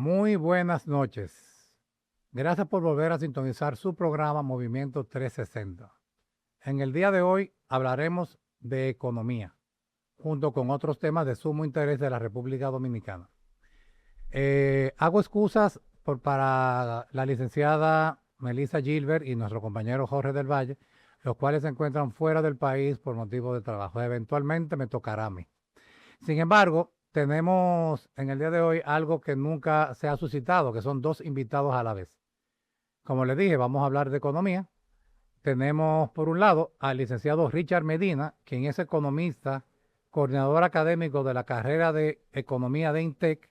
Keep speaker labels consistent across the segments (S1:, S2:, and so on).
S1: Muy buenas noches. Gracias por volver a sintonizar su programa Movimiento 360. En el día de hoy hablaremos de economía, junto con otros temas de sumo interés de la República Dominicana. Hago excusas para la licenciada Melissa Gilbert y nuestro compañero Jorge del Valle, los cuales se encuentran fuera del país por motivo de trabajo. Eventualmente me tocará a mí. Sin embargo, tenemos en el día de hoy algo que nunca se ha suscitado, que son dos invitados a la vez. Como les dije, vamos a hablar de economía. Tenemos por un lado al licenciado Richard Medina, quien es economista, coordinador académico de la carrera de Economía de INTEC,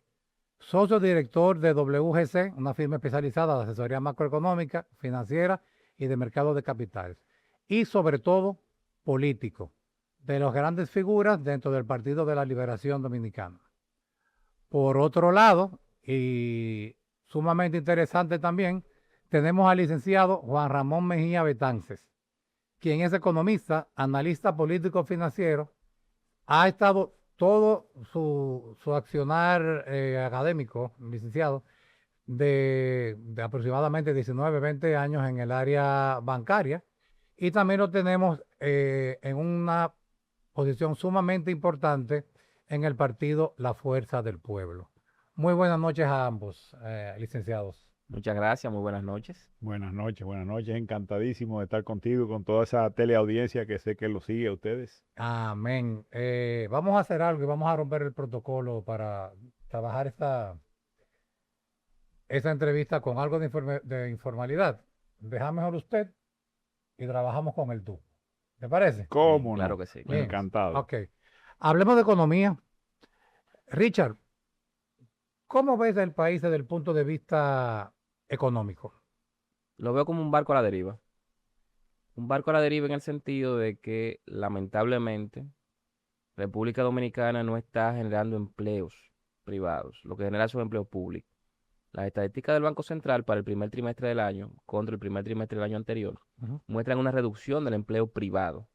S1: socio director de WGC, una firma especializada de asesoría macroeconómica, financiera y de mercado de capitales. Y sobre todo, político, de las grandes figuras dentro del Partido de la Liberación Dominicana. Por otro lado, y sumamente interesante también, tenemos al licenciado Juan Ramón Mejía Betances, quien es economista, analista político financiero, ha estado todo su accionar académico, licenciado, de aproximadamente 19, 20 años en el área bancaria, y también lo tenemos en una posición sumamente importante en el partido La Fuerza del Pueblo. Muy buenas noches a ambos, licenciados.
S2: Muchas gracias, muy buenas noches.
S3: Buenas noches, encantadísimo de estar contigo, con toda esa teleaudiencia que sé que lo sigue a ustedes.
S1: Amén. Vamos a hacer algo y vamos a romper el protocolo para trabajar esta entrevista con algo de informalidad. Deja mejor usted y trabajamos con el tú. ¿Te parece?
S2: Bien,
S3: ¿Cómo
S2: claro
S3: no?
S2: que sí, claro
S1: Bien.
S2: que sí.
S3: Encantado.
S1: Ok. Hablemos de economía. Richard, ¿cómo ves el país desde el punto de vista económico?
S2: Lo veo como un barco a la deriva. Un barco a la deriva en el sentido de que, lamentablemente, República Dominicana no está generando empleos privados, lo que genera son empleos públicos. Las estadísticas del Banco Central para el primer trimestre del año contra el primer trimestre del año anterior muestran una reducción del empleo privado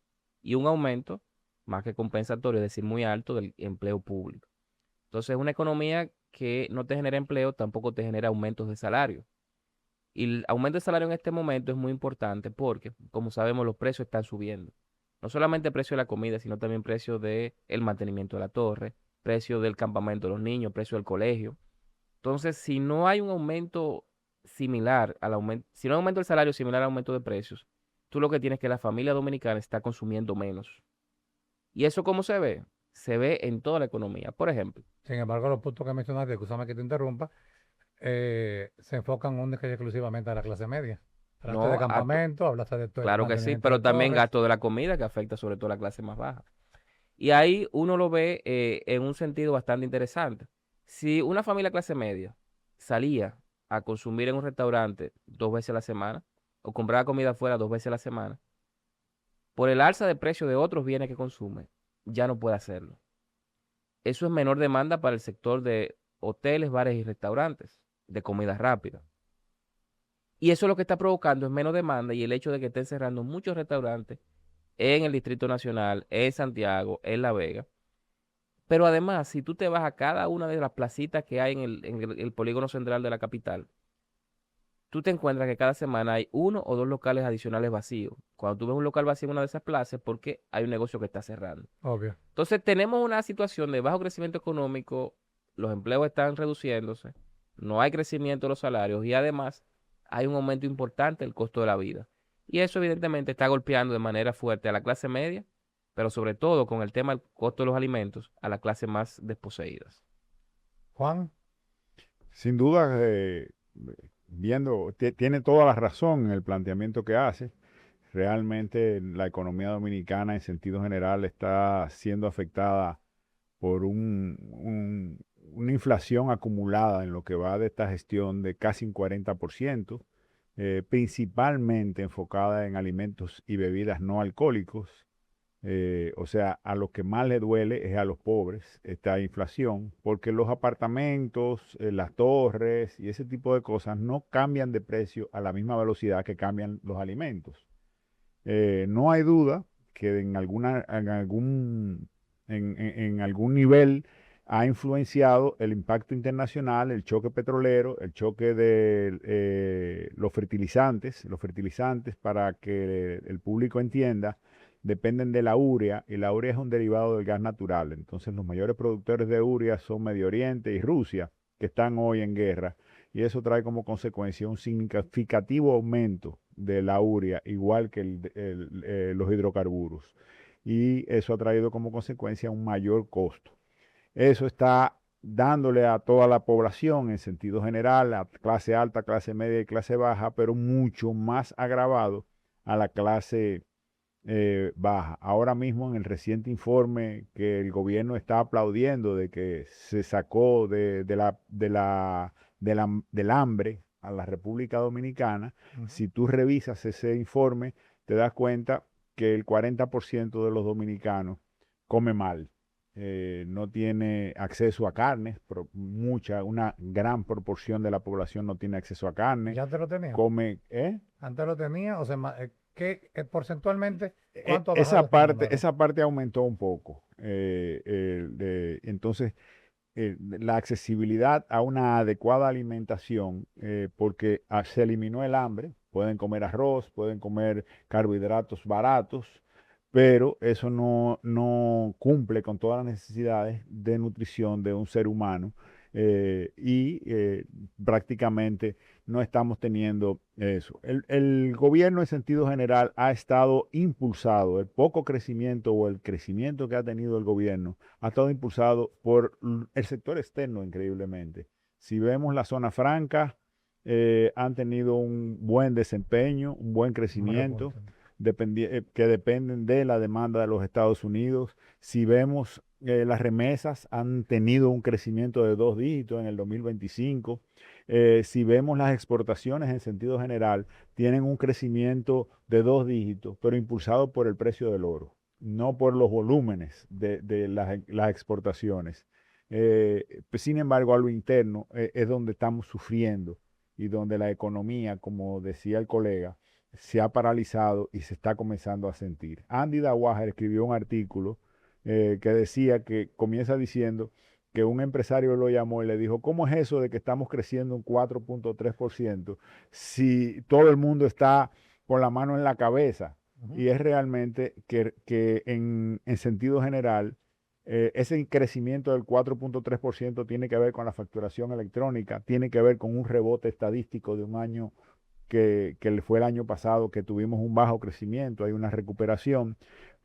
S2: y un aumento, más que compensatorio, es decir, muy alto del empleo público. Entonces, una economía que no te genera empleo tampoco te genera aumentos de salario. Y el aumento de salario en este momento es muy importante porque, como sabemos, los precios están subiendo. No solamente el precio de la comida, sino también el precio del mantenimiento de la torre, precio del campamento de los niños, precio del colegio. Entonces, si no hay un aumento similar al aumento, si no hay un aumento del salario similar al aumento de precios, tú lo que tienes es que la familia dominicana está consumiendo menos. ¿Y eso cómo se ve? Se ve en toda la economía. Por ejemplo,
S1: Sin embargo, los puntos que mencionaste, escúchame que te interrumpa, se enfocan única y exclusivamente a la clase media. Hablaste de
S2: no,
S1: campamento, hablaste de todo el
S2: claro que sí,
S1: mantenimiento de
S2: pero también
S1: torres.
S2: gasto de la comida que afecta sobre todo a la clase más baja. Y ahí uno lo ve en un sentido bastante interesante. Si una familia clase media salía a consumir en un restaurante 2 veces a la semana o compraba comida afuera 2 veces a la semana, por el alza de precio de otros bienes que consume, ya no puede hacerlo. Eso es menor demanda para el sector de hoteles, bares y restaurantes de comida rápida. Y eso lo que está provocando es menos demanda y el hecho de que estén cerrando muchos restaurantes en el Distrito Nacional, en Santiago, en La Vega. Pero además, si tú te vas a cada una de las placitas que hay en el polígono central de la capital, tú te encuentras que cada semana hay uno o dos locales adicionales vacíos. Cuando tú ves un local vacío en una de esas plazas, es porque hay un negocio que está cerrando.
S1: Obvio.
S2: Entonces, tenemos una situación de bajo crecimiento económico, los empleos están reduciéndose, no hay crecimiento de los salarios y además hay un aumento importante del costo de la vida. Y eso evidentemente está golpeando de manera fuerte a la clase media, pero sobre todo con el tema del costo de los alimentos, a las clases más desposeídas.
S1: Juan,
S3: Sin duda, tiene toda la razón en el planteamiento que hace. Realmente la economía dominicana en sentido general está siendo afectada por una inflación acumulada en lo que va de esta gestión de casi un 40%, principalmente enfocada en alimentos y bebidas no alcohólicos. O sea, a lo que más le duele es a los pobres esta inflación, porque los apartamentos, las torres y ese tipo de cosas no cambian de precio a la misma velocidad que cambian los alimentos. No hay duda que en algún nivel ha influenciado el impacto internacional, el choque petrolero, el choque de los fertilizantes para que el público entienda, dependen de la urea y la urea es un derivado del gas natural. Entonces los mayores productores de urea son Medio Oriente y Rusia, que están hoy en guerra, y eso trae como consecuencia un significativo aumento de la urea, igual que los hidrocarburos. Y eso ha traído como consecuencia un mayor costo. Eso está dándole a toda la población en sentido general, a clase alta, clase media y clase baja, pero mucho más agravado a la clase baja. Ahora mismo en el reciente informe que el gobierno está aplaudiendo de que se sacó del hambre a la República Dominicana, si tú revisas ese informe, te das cuenta que el 40% de los dominicanos come mal. No tiene acceso a carne, una gran proporción de la población no tiene acceso a carne.
S1: ¿Ya te lo tenía?
S3: Come,
S1: ¿Antes lo tenía? O sea, ¿qué, porcentualmente,
S3: e-
S1: cuánto ha
S3: esa
S1: bajado ese
S3: parte,
S1: número?
S3: esa parte aumentó un poco. Entonces, la accesibilidad a una adecuada alimentación, porque se eliminó el hambre, pueden comer arroz, pueden comer carbohidratos baratos, pero eso no cumple con todas las necesidades de nutrición de un ser humano y prácticamente no estamos teniendo eso. El gobierno en sentido general ha estado impulsado, el poco crecimiento o el crecimiento que ha tenido el gobierno ha estado impulsado por el sector externo increíblemente. Si vemos la zona franca, han tenido un buen desempeño, un buen
S1: Un
S3: crecimiento
S1: repunte.
S3: que dependen de la demanda de los Estados Unidos. Si vemos las remesas han tenido un crecimiento de 2 dígitos en el 2025. Si vemos las exportaciones en sentido general, tienen un crecimiento de 2 dígitos, pero impulsado por el precio del oro, no por los volúmenes de las exportaciones. Pues, sin embargo, a lo interno es donde estamos sufriendo y donde la economía, como decía el colega, se ha paralizado y se está comenzando a sentir. Andy Dawager escribió un artículo que decía que comienza diciendo que un empresario lo llamó y le dijo, ¿cómo es eso de que estamos creciendo un 4.3% si todo el mundo está con la mano en la cabeza? Y es realmente que en sentido general, ese crecimiento del 4.3% tiene que ver con la facturación electrónica, tiene que ver con un rebote estadístico de un año que fue el año pasado, que tuvimos un bajo crecimiento, hay una recuperación,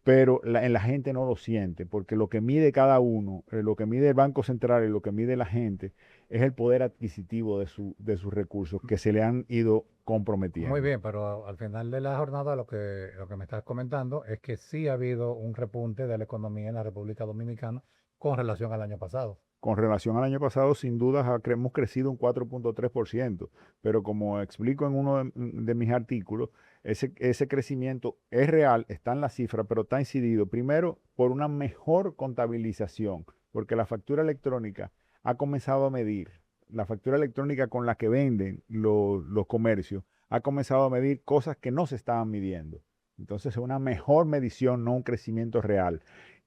S3: pero en la gente no lo siente, porque lo que mide cada uno, lo que mide el Banco Central y lo que mide la gente, es el poder adquisitivo de sus recursos que se le han ido
S1: Muy
S3: comprometiendo.
S1: bien, pero al final de la jornada lo que me estás comentando es que sí ha habido un repunte de la economía en la República Dominicana con relación al año pasado.
S3: Con relación al año pasado, sin duda hemos crecido un 4.3%, pero como explico en uno de mis artículos, ese crecimiento es real, está en la cifra, pero está incidido primero por una mejor contabilización, porque la factura electrónica ha comenzado a medir, la factura electrónica con la que venden los comercios, ha comenzado a medir cosas que no se estaban midiendo. Entonces es una mejor medición, no un crecimiento real.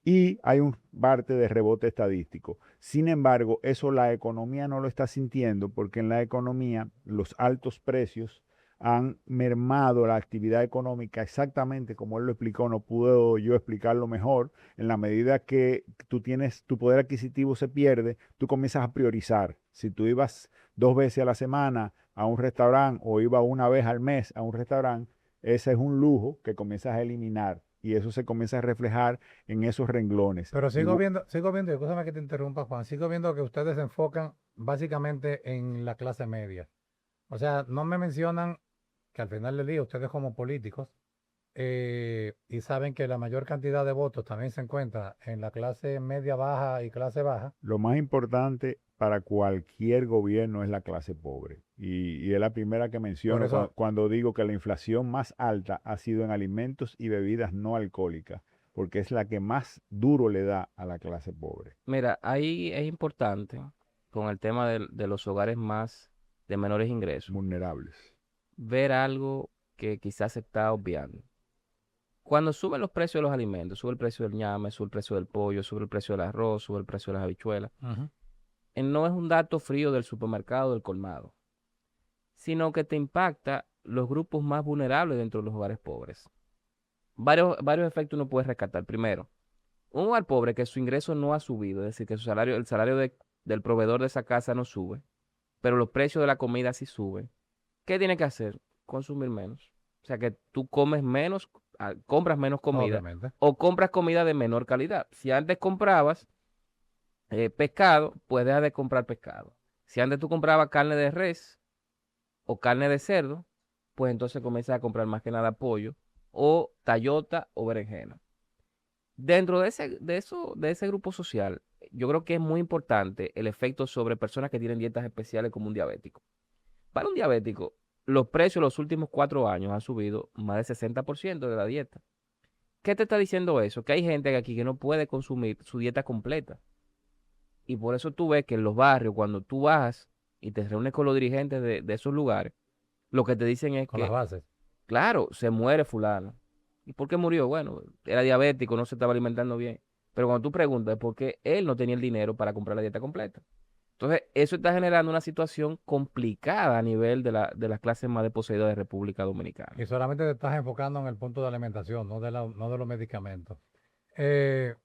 S3: Y hay un parte de rebote estadístico. Sin embargo, eso la economía no lo está sintiendo porque en la economía los altos precios han mermado la actividad económica exactamente como él lo explicó, no puedo yo explicarlo mejor. En la medida que tu poder adquisitivo se pierde, tú comienzas a priorizar. Si tú ibas 2 veces a la semana a un restaurante o ibas una vez al mes a un restaurante, ese es un lujo que comienzas a eliminar y eso se comienza a reflejar en esos renglones.
S1: Pero sigo viendo, y escúchame que te interrumpa, Juan, sigo viendo que ustedes se enfocan básicamente en la clase media. O sea, no me mencionan que al final del día ustedes como políticos y saben que la mayor cantidad de votos también se encuentra en la clase media baja y clase baja.
S3: Lo más importante para cualquier gobierno es la clase pobre. Y es la primera que
S1: Por
S3: menciono
S1: eso,
S3: cuando digo que la inflación más alta ha sido en alimentos y bebidas no alcohólicas, porque es la que más duro le da a la clase pobre.
S2: Mira, ahí es importante con el tema de los hogares más de menores ingresos,
S3: Vulnerables.
S2: ver algo que quizás se está obviando. Cuando suben los precios de los alimentos, sube el precio del ñame, sube el precio del pollo, sube el precio del arroz, sube el precio de las habichuelas,
S1: Ujú.
S2: no es un dato frío del supermercado, del colmado, sino que te impacta los grupos más vulnerables dentro de los hogares pobres. Varios efectos uno puede rescatar. Primero, un hogar pobre que su ingreso no ha subido, es decir, que el salario del proveedor de esa casa no sube, pero los precios de la comida sí suben. ¿Qué tiene que hacer? Consumir menos. O sea, que tú comes menos, compras menos comida
S1: Obviamente.
S2: o compras comida de menor calidad. Si antes comprabas pescado, pues deja de comprar pescado. Si antes tú comprabas carne de res o carne de cerdo, pues entonces comienzas a comprar más que nada pollo o tallota o berenjena. Dentro de ese grupo social, yo creo que es muy importante el efecto sobre personas que tienen dietas especiales como un diabético. Para un diabético, los precios los últimos 4 años han subido más del 60% de la dieta. ¿Qué te está diciendo eso? Que hay gente aquí que no puede consumir su dieta completa. Y por eso tú ves que en los barrios, cuando tú vas y te reúnes con los dirigentes de esos lugares, lo que te dicen es
S1: Con las
S2: que,
S1: bases.
S2: claro, se muere fulano. ¿Y por qué murió? Bueno, era diabético, no se estaba alimentando bien. Pero cuando tú preguntas es porque él no tenía el dinero para comprar la dieta completa. Entonces, eso está generando una situación complicada a nivel de las clases más desposeídas de República Dominicana.
S1: Y solamente te estás enfocando en el punto de alimentación, no de los medicamentos. Me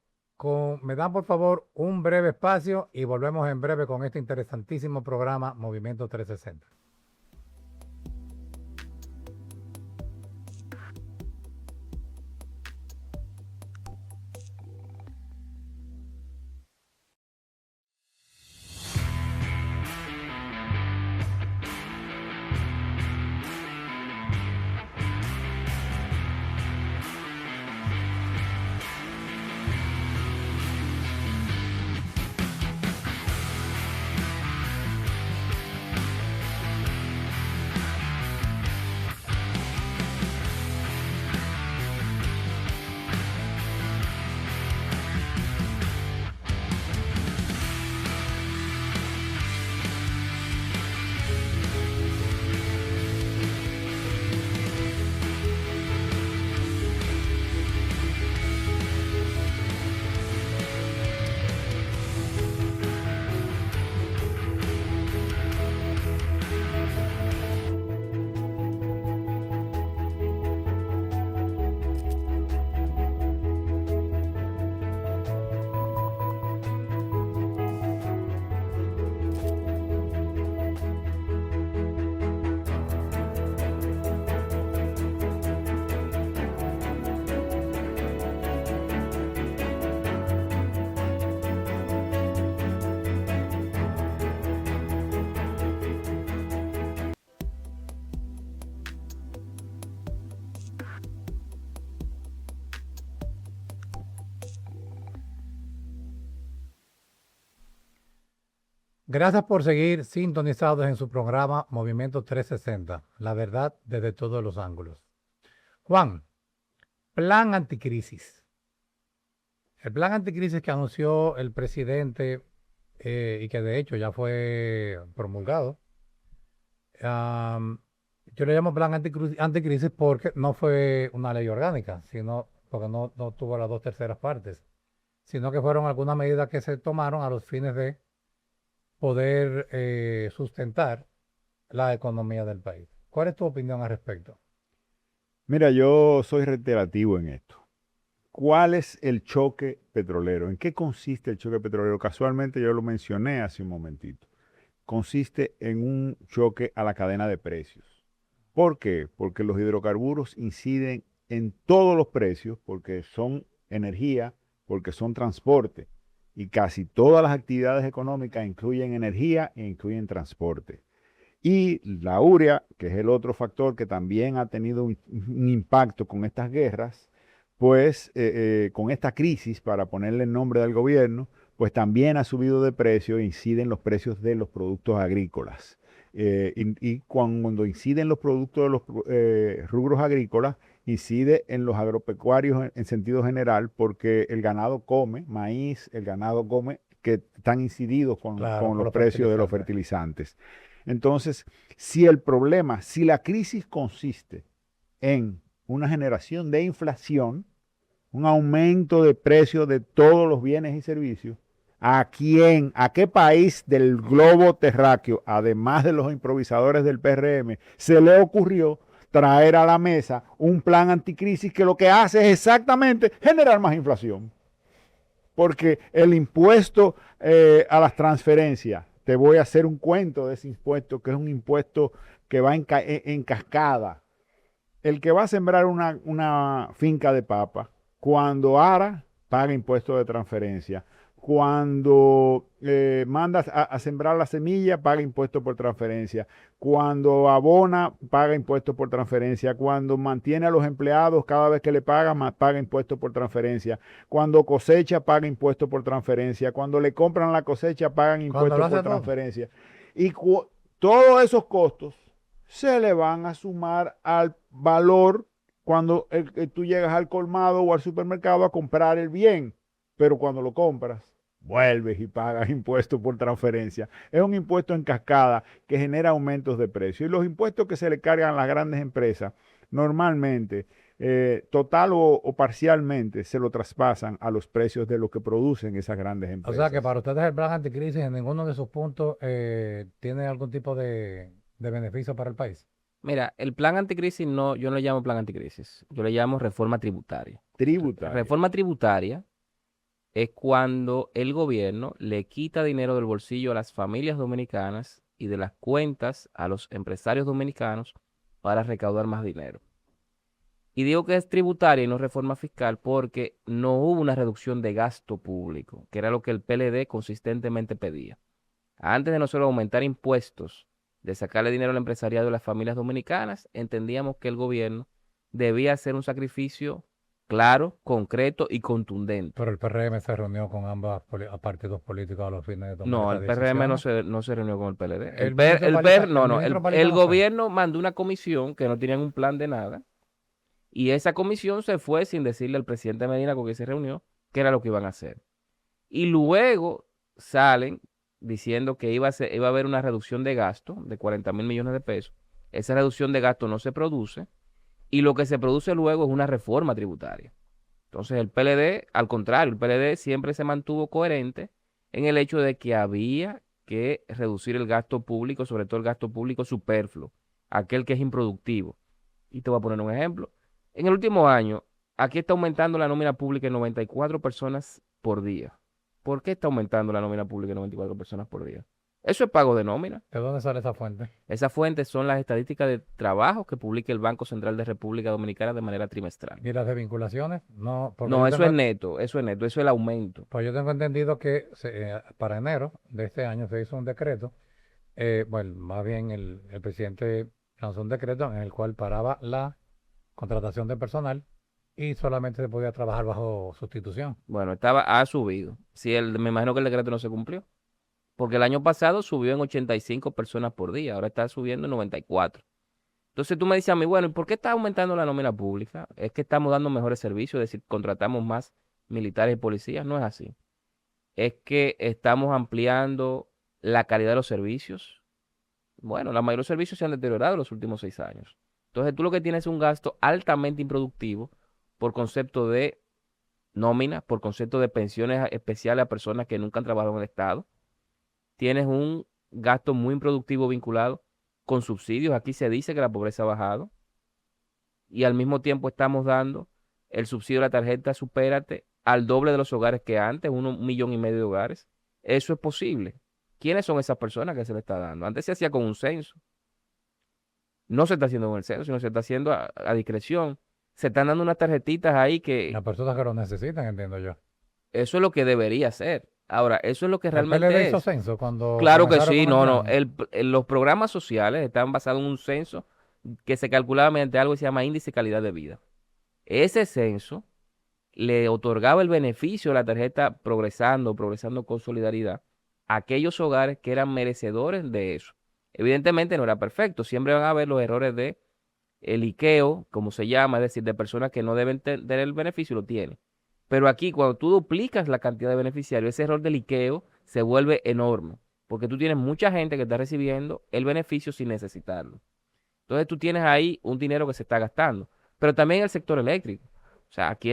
S1: dan por favor un breve espacio y volvemos en breve con este interesantísimo programa Movimiento 360. Gracias por seguir sintonizados en su programa Movimiento 360, la verdad desde todos los ángulos. Juan, plan anticrisis. El plan anticrisis que anunció el presidente y que de hecho ya fue promulgado, yo le llamo plan anticrisis porque no fue una ley orgánica, sino porque no tuvo las 2/3 partes, sino que fueron algunas medidas que se tomaron a los fines de poder sustentar la economía del país. ¿Cuál es tu opinión al respecto?
S3: Mira, yo soy reiterativo en esto. ¿Cuál es el choque petrolero? ¿En qué consiste el choque petrolero? Casualmente yo lo mencioné hace un momentito. Consiste en un choque a la cadena de precios. ¿Por qué? Porque los hidrocarburos inciden en todos los precios, porque son energía, porque son transporte. Y casi todas las actividades económicas incluyen energía e incluyen transporte. Y la urea, que es el otro factor que también ha tenido un impacto con estas guerras, pues con esta crisis, para ponerle el nombre del gobierno, pues también ha subido de precio e incide en los precios de los productos agrícolas. Y cuando incide en los productos de los rubros agrícolas, incide en los agropecuarios en sentido general, porque el ganado come maíz, el ganado come, que están incididos con los precios de los fertilizantes. Entonces, si la crisis consiste en una generación de inflación, un aumento de precios de todos los bienes y servicios. ¿A quién, a qué país del globo terráqueo, además de los improvisadores del PRM, se le ocurrió traer a la mesa un plan anticrisis que lo que hace es exactamente generar más inflación? Porque el impuesto a las transferencias, te voy a hacer un cuento de ese impuesto, que es un impuesto que va en cascada. El que va a sembrar una finca de papa, cuando ara, paga impuesto de transferencia. Cuando mandas a sembrar la semilla, paga impuesto por transferencia. Cuando abona, paga impuesto por transferencia. Cuando mantiene a los empleados, cada vez que le paga, paga impuesto por transferencia. Cuando cosecha, paga impuesto por transferencia. Cuando le compran la cosecha, pagan
S1: Cuando lo
S3: impuesto
S1: hace
S3: por
S1: todo.
S3: transferencia. Y todos esos costos se le van a sumar al valor cuando tú llegas al colmado o al supermercado a comprar el bien. Pero cuando lo compras, vuelves y pagas impuestos por transferencia. Es un impuesto en cascada que genera aumentos de precio. Y los impuestos que se le cargan a las grandes empresas, normalmente, total o parcialmente, se lo traspasan a los precios de lo que producen esas grandes
S1: O
S3: empresas.
S1: sea que para ustedes el plan anticrisis en ninguno de sus puntos tiene algún tipo de beneficio para el país.
S2: Mira, el plan anticrisis no, yo no le llamo plan anticrisis, yo le llamo reforma tributaria.
S3: Tributaria.
S2: Reforma tributaria es cuando el gobierno le quita dinero del bolsillo a las familias dominicanas y de las cuentas a los empresarios dominicanos para recaudar más dinero. Y digo que es tributaria y no reforma fiscal porque no hubo una reducción de gasto público, que era lo que el PLD consistentemente pedía. Antes de nosotros aumentar impuestos, de sacarle dinero al empresariado y a las familias dominicanas, entendíamos que el gobierno debía hacer un sacrificio claro, concreto y contundente.
S1: Pero el PRM se reunió con ambos partidos políticos a los fines de tomar
S2: No,
S1: esas
S2: el PRM
S1: decisiones.
S2: no se reunió con el PLD.
S1: El ministro Palita
S2: El
S1: no fue.
S2: gobierno mandó una comisión que no tenían un plan de nada y esa comisión se fue sin decirle al presidente Medina con quien se reunió qué era lo que iban a hacer. Y luego salen diciendo que iba a haber una reducción de gasto de 40.000 millones de pesos. Esa reducción de gasto no se produce y lo que se produce luego es una reforma tributaria. Entonces el PLD, al contrario, el PLD siempre se mantuvo coherente en el hecho de que había que reducir el gasto público, sobre todo el gasto público superfluo, aquel que es improductivo. Y te voy a poner un ejemplo. En el último año, aquí está aumentando la nómina pública en 94 personas por día. ¿Por qué está aumentando la nómina pública en 94 personas por día? Eso es pago de nómina.
S1: ¿De dónde sale esa fuente?
S2: Esas fuentes son las estadísticas de trabajo que publica el Banco Central de República Dominicana de manera trimestral.
S1: ¿Y las desvinculaciones? No, porque
S2: No,
S1: yo
S2: eso
S1: tengo,
S2: es neto, eso es el aumento.
S1: pues yo tengo entendido que para enero de este año se hizo un decreto. Bueno, más bien el presidente lanzó un decreto en el cual paraba la contratación de personal y solamente se podía trabajar bajo sustitución.
S2: Bueno, ha subido. Sí, me imagino que el decreto no se cumplió. Porque el año pasado subió en 85 personas por día, ahora está subiendo en 94. Entonces tú me dices a mí, bueno, ¿y por qué está aumentando la nómina pública? Es que estamos dando mejores servicios, es decir, contratamos más militares y policías. No es así. Es que estamos ampliando la calidad de los servicios. Bueno, la mayoría de los servicios se han deteriorado en los últimos 6 años. Entonces tú lo que tienes es un gasto altamente improductivo por concepto de nómina, por concepto de pensiones especiales a personas que nunca han trabajado en el Estado. Tienes un gasto muy improductivo vinculado con subsidios. Aquí se dice que la pobreza ha bajado y al mismo tiempo estamos dando el subsidio de la tarjeta Supérate al doble de los hogares que antes, 1,5 millones de hogares. Eso es posible. ¿Quiénes son esas personas que se le está dando? Antes se hacía con un censo. No se está haciendo con el censo, sino se está haciendo a discreción. Se están dando unas tarjetitas ahí que
S1: Las personas que lo necesitan, entiendo yo.
S2: eso es lo que debería ser. Ahora, eso es lo que
S1: ¿El PLD
S2: realmente
S1: hizo
S2: es.
S1: censo cuando
S2: Claro que
S1: comenzaron
S2: sí,
S1: con el
S2: no.
S1: plan?
S2: Los programas sociales están basados en un censo que se calculaba mediante algo que se llama índice de calidad de vida. Ese censo le otorgaba el beneficio de la tarjeta progresando con solidaridad a aquellos hogares que eran merecedores de eso. Evidentemente no era perfecto, siempre van a haber los errores de el liqueo, como se llama, es decir, de personas que no deben tener el beneficio y lo tienen. Pero aquí, cuando tú duplicas la cantidad de beneficiarios, ese error de liqueo se vuelve enorme, porque tú tienes mucha gente que está recibiendo el beneficio sin necesitarlo. Entonces tú tienes ahí un dinero que se está gastando. pero también el sector eléctrico. O sea, aquí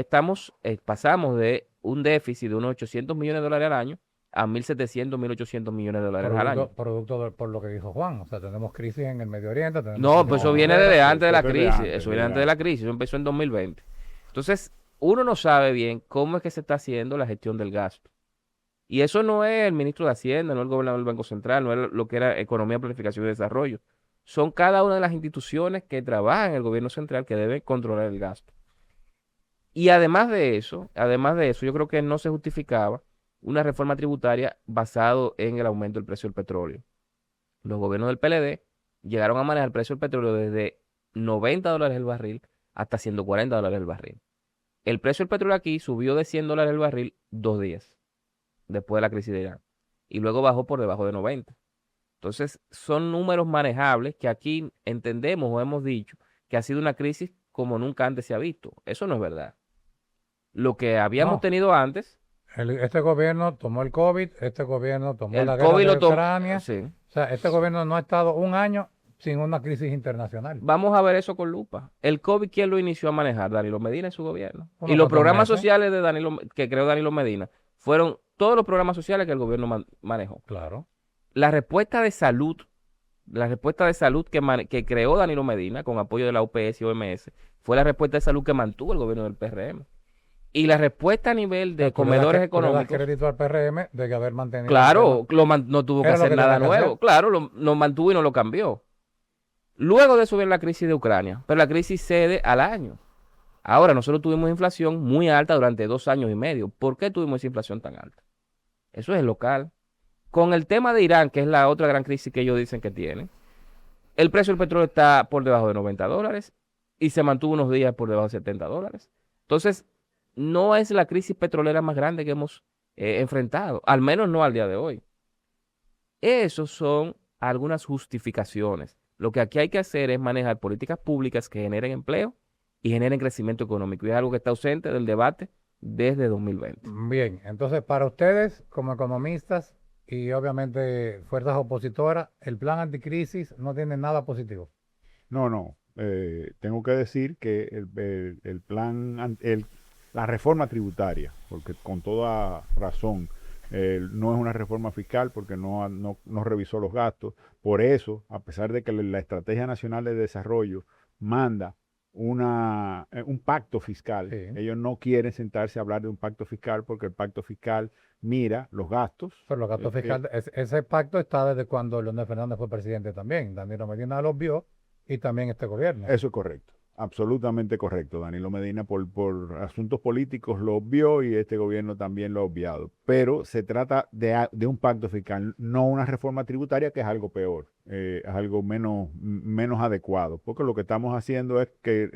S2: pasamos de un déficit de unos 800 millones de dólares al año a 1.700, 1.800 millones de dólares al año.
S1: Por lo que dijo Juan. O sea, tenemos crisis en el Medio Oriente, tenemos
S2: No,
S1: crisis
S2: pues
S1: en
S2: eso viene
S1: Venezuela.
S2: desde antes de la
S3: Eso es de
S2: crisis.
S3: antes,
S2: Eso viene
S3: desde
S2: antes de la
S3: antes.
S2: crisis. Eso empezó en 2020. Entonces, uno no sabe bien cómo es que se está haciendo la gestión del gasto. Y eso no es el ministro de Hacienda, no es el gobernador del Banco Central, no es lo que era Economía, Planificación y Desarrollo. Son cada una de las instituciones que trabajan en el gobierno central que deben controlar el gasto. Y además de eso, yo creo que no se justificaba una reforma tributaria basado en el aumento del precio del petróleo. Los gobiernos del PLD llegaron a manejar el precio del petróleo desde $90 el barril hasta $140 el barril. El precio del petróleo aquí subió de $100 el barril 2 días después de la crisis de Irán y luego bajó por debajo de 90. Entonces, son números manejables que aquí entendemos o hemos dicho que ha sido una crisis como nunca antes se ha visto. Eso no es verdad. Lo que habíamos
S1: No,
S2: tenido antes,
S1: este gobierno tomó el COVID, este gobierno tomó
S2: el
S1: la guerra
S2: COVID
S1: de
S2: lo tomó.
S1: Ucrania.
S2: Sí.
S1: O sea, este gobierno no ha estado un año sin una crisis internacional.
S2: Vamos a ver eso con lupa. El COVID, ¿quién lo inició a manejar? Danilo Medina y su gobierno.
S1: Unos
S2: Y los
S1: cuantos
S2: programas
S1: meses.
S2: sociales que creó Danilo Medina fueron todos los programas sociales que el gobierno manejó.
S1: Claro.
S2: La respuesta de salud que creó Danilo Medina con apoyo de la UPS y OMS fue la respuesta de salud que mantuvo el gobierno del PRM. Y la respuesta a nivel de comedores
S1: Tú le das
S2: económicos,
S1: crédito al PRM de haber mantenido el
S2: claro,
S1: tema.
S2: no tuvo que
S1: Era lo
S2: hacer
S1: que
S2: nada
S1: tenía que
S2: nuevo.
S1: hacer.
S2: Claro, lo mantuvo y no lo cambió. Luego de eso viene la crisis de Ucrania, pero la crisis cede al año. Ahora, nosotros tuvimos inflación muy alta durante 2 años y medio. ¿Por qué tuvimos esa inflación tan alta? Eso es local. Con el tema de Irán, que es la otra gran crisis que ellos dicen que tienen, el precio del petróleo está por debajo de $90 y se mantuvo unos días por debajo de $70. Entonces, no es la crisis petrolera más grande que hemos enfrentado, al menos no al día de hoy. Esas son algunas justificaciones. Lo que aquí hay que hacer es manejar políticas públicas que generen empleo y generen crecimiento económico. Y es algo que está ausente del debate desde 2020.
S1: Bien, entonces para ustedes como economistas y obviamente fuerzas opositoras, el plan anticrisis no tiene nada positivo.
S3: No. Tengo que decir que el plan, la reforma tributaria, porque con toda razón, no es una reforma fiscal porque no revisó los gastos. Por eso, a pesar de que la Estrategia Nacional de Desarrollo manda un pacto fiscal,
S1: Sí.
S3: ellos no quieren sentarse a hablar de un pacto fiscal porque el pacto fiscal mira los gastos.
S1: Pero los gastos fiscales, ese pacto está desde cuando Leonel Fernández fue presidente también. Danilo Medina los vio y también este gobierno.
S3: Eso es correcto, absolutamente correcto. Danilo Medina por asuntos políticos lo obvió y este gobierno también lo ha obviado. Pero se trata de un pacto fiscal, no una reforma tributaria, que es algo peor, es algo menos adecuado, porque lo que estamos haciendo es que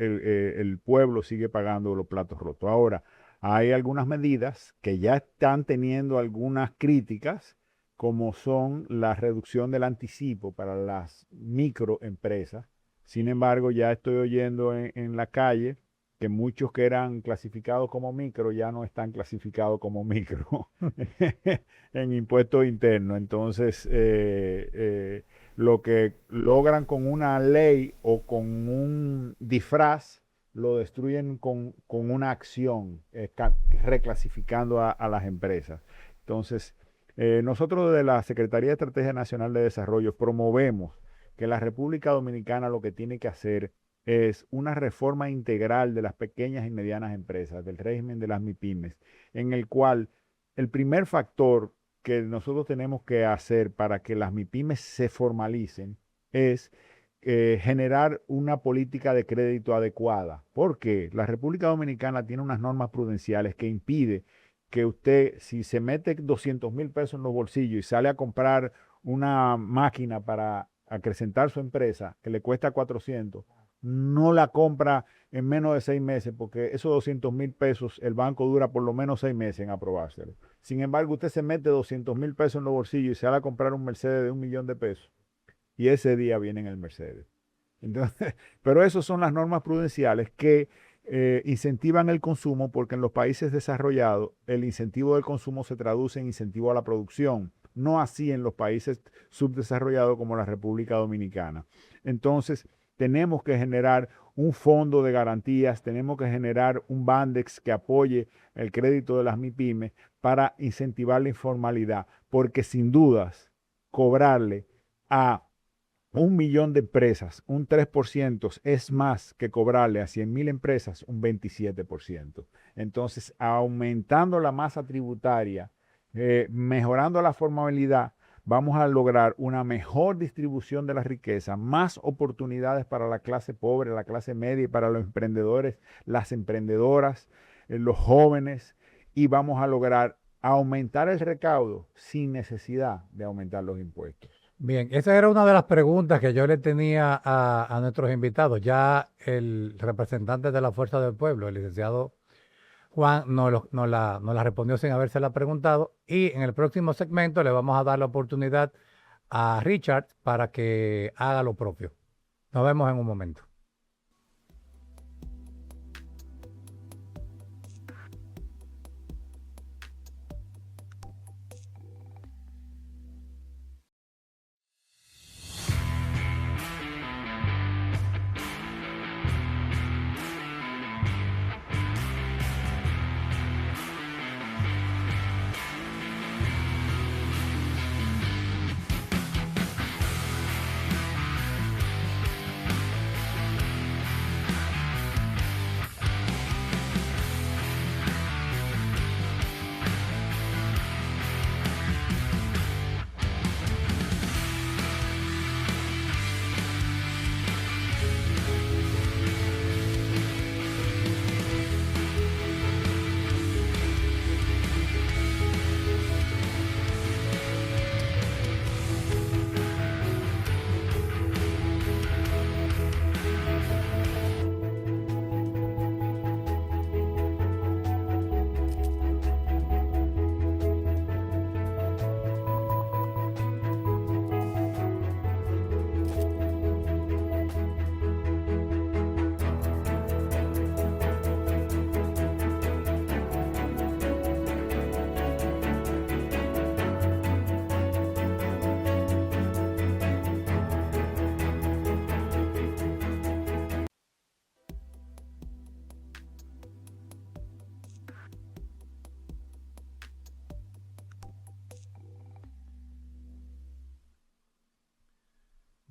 S3: el pueblo sigue pagando los platos rotos. Ahora, hay algunas medidas que ya están teniendo algunas críticas, como son la reducción del anticipo para las microempresas. Sin embargo, ya estoy oyendo en la calle que muchos que eran clasificados como micro ya no están clasificados como micro en impuestos internos. Entonces, lo que logran con una ley o con un disfraz, lo destruyen con una acción, reclasificando a las empresas. Entonces, nosotros de la Secretaría de Estrategia Nacional de Desarrollo promovemos que la República Dominicana lo que tiene que hacer es una reforma integral de las pequeñas y medianas empresas, del régimen de las MIPYMES, en el cual el primer factor que nosotros tenemos que hacer para que las MIPYMES se formalicen es generar una política de crédito adecuada, porque la República Dominicana tiene unas normas prudenciales que impide que usted, si se mete 200,000 pesos en los bolsillos y sale a comprar una máquina para acrecentar su empresa que le cuesta 400, no la compra en menos de 6 meses, porque esos 200,000 pesos el banco dura por lo menos 6 meses en aprobárselo. Sin embargo, usted se mete 200,000 pesos en los bolsillos y sale a comprar un Mercedes de 1,000,000 de pesos y ese día viene en el Mercedes. Entonces, pero esas son las normas prudenciales que incentivan el consumo, porque en los países desarrollados el incentivo del consumo se traduce en incentivo a la producción, no así en los países subdesarrollados como la República Dominicana. Entonces, tenemos que generar un fondo de garantías, tenemos que generar un Bandex que apoye el crédito de las MIPYMES para incentivar la informalidad, porque sin dudas cobrarle a 1 millón de empresas un 3% es más que cobrarle a 100.000 empresas un 27%. Entonces, aumentando la masa tributaria, mejorando la formalidad, vamos a lograr una mejor distribución de la riqueza, más oportunidades para la clase pobre, la clase media y para los emprendedores, las emprendedoras, los jóvenes, y vamos a lograr aumentar el recaudo sin necesidad de aumentar los impuestos.
S1: Bien, esa era una de las preguntas que yo le tenía a nuestros invitados. Ya el representante de la Fuerza del Pueblo, el licenciado Juan, nos la respondió sin habérsela preguntado. Y en el próximo segmento le vamos a dar la oportunidad a Richard para que haga lo propio. Nos vemos en un momento.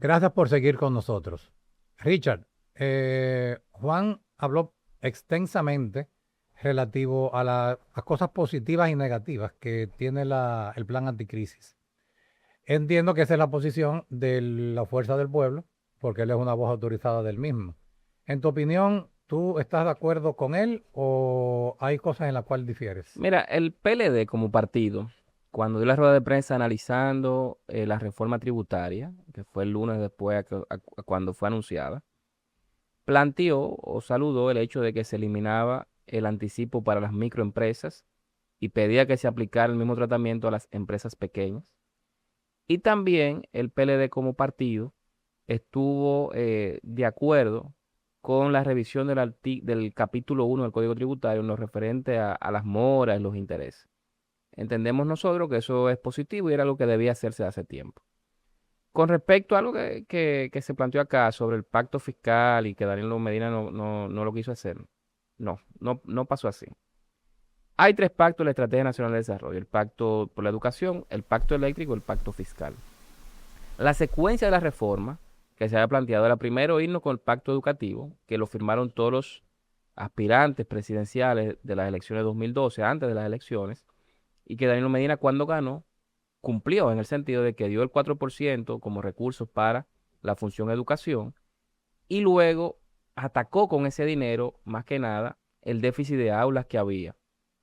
S1: Gracias por seguir con nosotros. Richard, Juan habló extensamente relativo a las cosas positivas y negativas que tiene el plan anticrisis. Entiendo que esa es la posición de la Fuerza del Pueblo, porque él es una voz autorizada del mismo. En tu opinión, ¿tú estás de acuerdo con él o hay cosas en las cuales difieres?
S2: Mira, el PLD como partido, cuando dio la rueda de prensa analizando la reforma tributaria, que fue el lunes después a cuando fue anunciada, planteó o saludó el hecho de que se eliminaba el anticipo para las microempresas y pedía que se aplicara el mismo tratamiento a las empresas pequeñas. Y también el PLD como partido estuvo de acuerdo con la revisión del capítulo 1 del Código Tributario en lo referente a las moras y los intereses. Entendemos nosotros que eso es positivo y era algo que debía hacerse hace tiempo. Con respecto a algo que se planteó acá sobre el pacto fiscal y que Danilo Medina no lo quiso hacer, no pasó así. Hay 3 pactos de la Estrategia Nacional de Desarrollo: el pacto por la educación, el pacto eléctrico y el pacto fiscal. La secuencia de la reforma que se había planteado era primero irnos con el pacto educativo, que lo firmaron todos los aspirantes presidenciales de las elecciones de 2012, antes de las elecciones, y que Danilo Medina, cuando ganó, cumplió en el sentido de que dio el 4% como recursos para la función educación y luego atacó con ese dinero, más que nada, el déficit de aulas que había.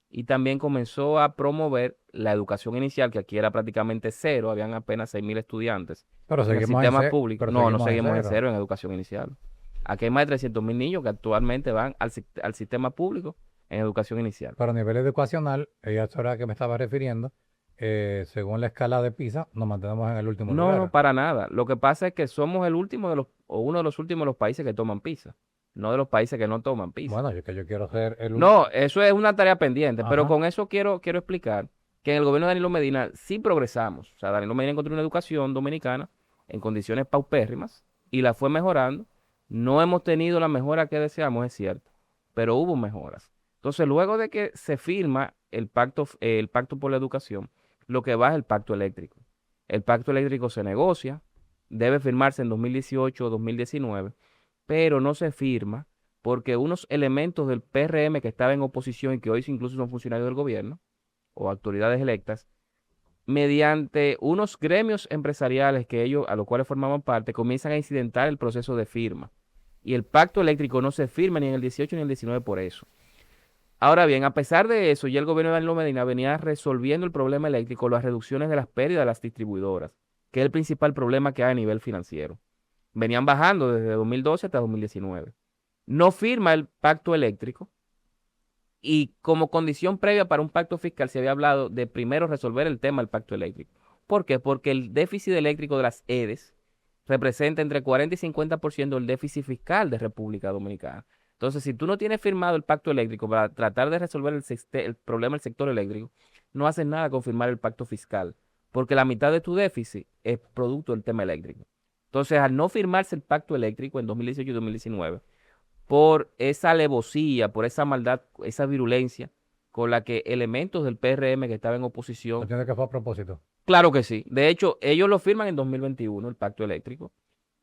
S2: Y también comenzó a promover la educación inicial, que aquí era prácticamente cero, habían apenas 6.000 estudiantes
S1: Pero
S2: en el
S1: seguimos
S2: sistema público.
S1: pero
S2: No
S1: seguimos
S2: seguimos en
S1: cero.
S2: cero en educación inicial. Aquí hay más de 300.000 niños que actualmente van al sistema público en educación inicial.
S1: Pero a nivel educacional, ella es a la que me estaba refiriendo, según la escala de PISA, nos mantenemos en el último
S2: No,
S1: lugar.
S2: no, para nada. Lo que pasa es que somos el último o uno de los últimos de los países que toman PISA, no de los países que no toman PISA.
S1: Bueno, yo quiero ser el último.
S2: No, eso es una tarea pendiente, pero
S1: Ajá.
S2: con eso quiero explicar que en el gobierno de Danilo Medina sí progresamos. O sea, Danilo Medina encontró una educación dominicana en condiciones paupérrimas y la fue mejorando No hemos tenido la mejora que deseamos, es cierto, pero hubo mejoras. Entonces, luego de que se firma el pacto por la educación, lo que va es el pacto eléctrico. El pacto eléctrico se negocia, debe firmarse en 2018 o 2019, pero no se firma porque unos elementos del PRM que estaba en oposición y que hoy incluso son funcionarios del gobierno o autoridades electas, mediante unos gremios empresariales que ellos, a los cuales formaban parte, comienzan a incidentar el proceso de firma. Y el pacto eléctrico no se firma ni en el 18 ni en el 19 por eso. Ahora bien, a pesar de eso, ya el gobierno de Danilo Medina venía resolviendo el problema eléctrico, las reducciones de las pérdidas de las distribuidoras, que es el principal problema que hay a nivel financiero. Venían bajando desde 2012 hasta 2019. No firma el pacto eléctrico y como condición previa para un pacto fiscal se había hablado de primero resolver el tema del pacto eléctrico. ¿Por qué? Porque el déficit eléctrico de las EDES representa entre 40 y 50% del déficit fiscal de República Dominicana. Entonces, si tú no tienes firmado el pacto eléctrico para tratar de resolver el problema del sector eléctrico, no haces nada con firmar el pacto fiscal, porque la mitad de tu déficit es producto del tema eléctrico. Entonces, al no firmarse el pacto eléctrico en 2018 y 2019, por esa alevosía, por esa maldad, esa virulencia con la que elementos del PRM que estaban en oposición.
S1: ¿Entiende que fue a propósito?
S2: Claro que sí. De hecho, ellos lo firman en 2021, el pacto eléctrico,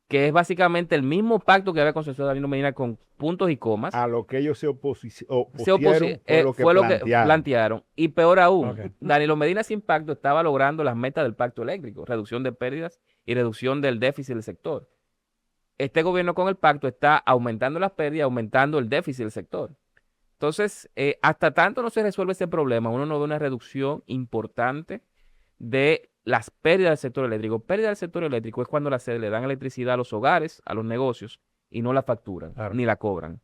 S2: que es básicamente el mismo pacto que había consensuado Danilo Medina con puntos y comas.
S3: A lo que ellos se
S2: Se
S3: opusieron
S2: fue lo que
S3: plantearon.
S2: plantearon. Y peor aún,
S1: Ok.
S2: Danilo Medina sin pacto estaba logrando las metas del pacto eléctrico, reducción de pérdidas y reducción del déficit del sector. Este gobierno con el pacto está aumentando las pérdidas, aumentando el déficit del sector. Entonces, hasta tanto no se resuelve ese problema, uno no ve una reducción importante de las pérdidas del sector eléctrico. Pérdida del sector eléctrico es cuando le dan electricidad a los hogares, a los negocios, y no la facturan,
S1: Claro.
S2: ni la cobran.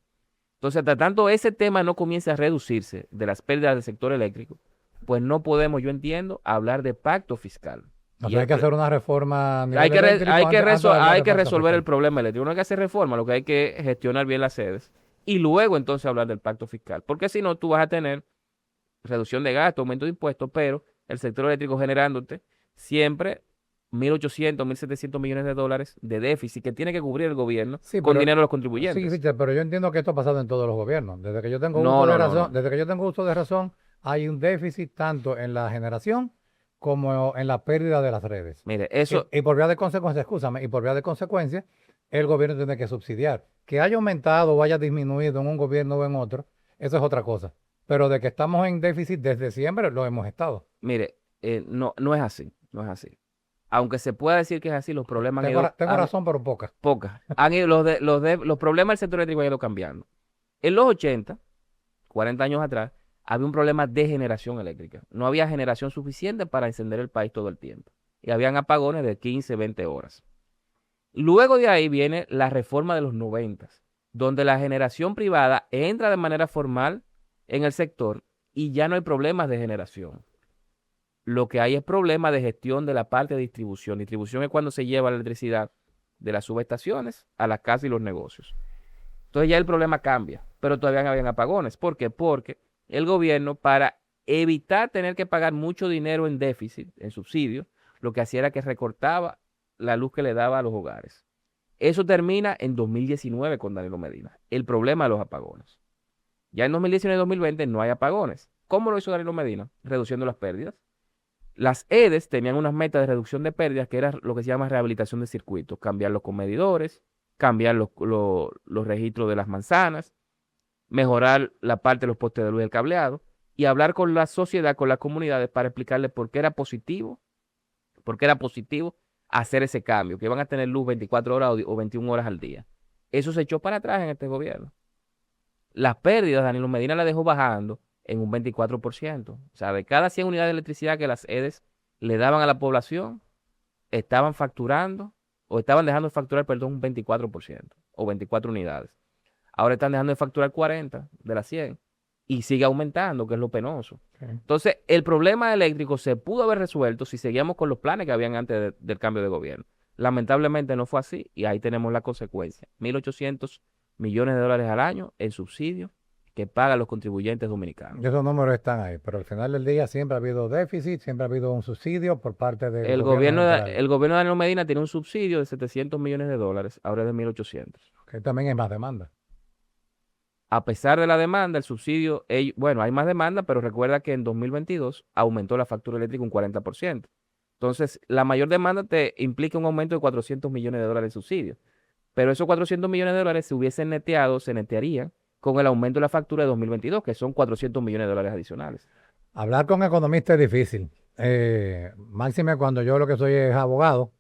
S2: Entonces, hasta tanto ese tema no comience a reducirse de las pérdidas del sector eléctrico, pues no podemos, yo entiendo, hablar de pacto fiscal.
S1: O
S2: Y
S1: sea, hay que hacer una reforma a nivel
S2: hay que
S1: eléctrico antes de hablar
S2: hay
S1: de
S2: que
S1: pacto
S2: resolver el
S1: fiscal.
S2: problema eléctrico. No hay que hacer reforma, lo que hay que gestionar bien las sedes y luego entonces hablar del pacto fiscal. Porque si no, tú vas a tener reducción de gastos, aumento de impuestos, pero el sector eléctrico generándote siempre 1.800, 1.700 millones de dólares de déficit que tiene que cubrir el gobierno
S1: Sí,
S2: con
S1: pero-
S2: dinero de los
S1: Sí,
S2: contribuyentes.
S1: Richard, pero yo entiendo que esto ha pasado en todos los gobiernos. Desde que yo tengo
S2: No,
S1: uso de
S2: no, no,
S1: razón,
S2: no.
S1: desde que yo tengo uso de razón, hay un déficit tanto en la generación como en la pérdida de las redes.
S2: Mire, eso,
S1: Y por vía de consecuencia, escúchame, y por vía de consecuencia, el gobierno tiene que subsidiar. Que haya aumentado o haya disminuido en un gobierno o en otro, eso es otra cosa. Pero de que estamos en déficit desde siempre, lo hemos estado.
S2: mire, no, no es así, no es así. Aunque se pueda decir que es así, los problemas han ido,
S1: Tengo razón, pero poca.
S2: pocas. Han ido, los problemas del sector eléctrico han ido cambiando. En los 80, 40 años atrás, había un problema de generación eléctrica. No había generación suficiente para encender el país todo el tiempo. Y habían apagones de 15, 20 horas. Luego de ahí viene la reforma de los 90, donde la generación privada entra de manera formal en el sector y ya no hay problemas de generación. Lo que hay es problema de gestión de la parte de distribución. Distribución es cuando se lleva la electricidad de las subestaciones a las casas y los negocios. Entonces ya el problema cambia, pero todavía no habían apagones. ¿Por qué? Porque el gobierno, para evitar tener que pagar mucho dinero en déficit, en subsidios, lo que hacía era que recortaba la luz que le daba a los hogares. Eso termina en 2019 con Danilo Medina, el problema de los apagones. Ya en 2019 y 2020 no hay apagones. ¿Cómo lo hizo Danilo Medina? Reduciendo las pérdidas. Las EDES tenían unas metas de reducción de pérdidas que era lo que se llama rehabilitación de circuitos, cambiar los comedidores, cambiar los registros de las manzanas, mejorar la parte de los postes de luz y el cableado y hablar con la sociedad, con las comunidades para explicarles por qué era positivo hacer ese cambio, que iban a tener luz 24 horas o 21 horas al día. Eso se echó para atrás en este gobierno. Las pérdidas, Danilo Medina la dejó bajando en un 24%. O sea, de cada 100 unidades de electricidad que las EDES le daban a la población, estaban facturando, o estaban dejando de facturar, perdón, un 24%, o 24 unidades. Ahora están dejando de facturar 40 de las 100, y sigue aumentando, que es lo penoso.
S1: Sí.
S2: Entonces, el problema eléctrico se pudo haber resuelto si seguíamos con los planes que habían antes del cambio de gobierno. Lamentablemente no fue así, y ahí tenemos la consecuencia. 1.800 millones de dólares al año en subsidios que pagan los contribuyentes dominicanos.
S1: Esos números están ahí, pero al final del día siempre ha habido déficit, siempre ha habido un subsidio por parte del
S2: El gobierno
S1: central.
S2: de Danilo Medina tiene un subsidio de 700 millones de dólares, ahora es de 1.800.
S1: Ok. que también hay más demanda.
S2: A pesar de la demanda, el subsidio, bueno, hay más demanda, pero recuerda que en 2022 aumentó la factura eléctrica un 40%. Entonces, la mayor demanda te implica un aumento de 400 millones de dólares de subsidio. Pero esos 400 millones de dólares se hubiesen neteado, se netearían con el aumento de la factura de 2022, que son 400 millones de dólares adicionales.
S1: Hablar con economistas es difícil. Máxime cuando yo lo que soy es abogado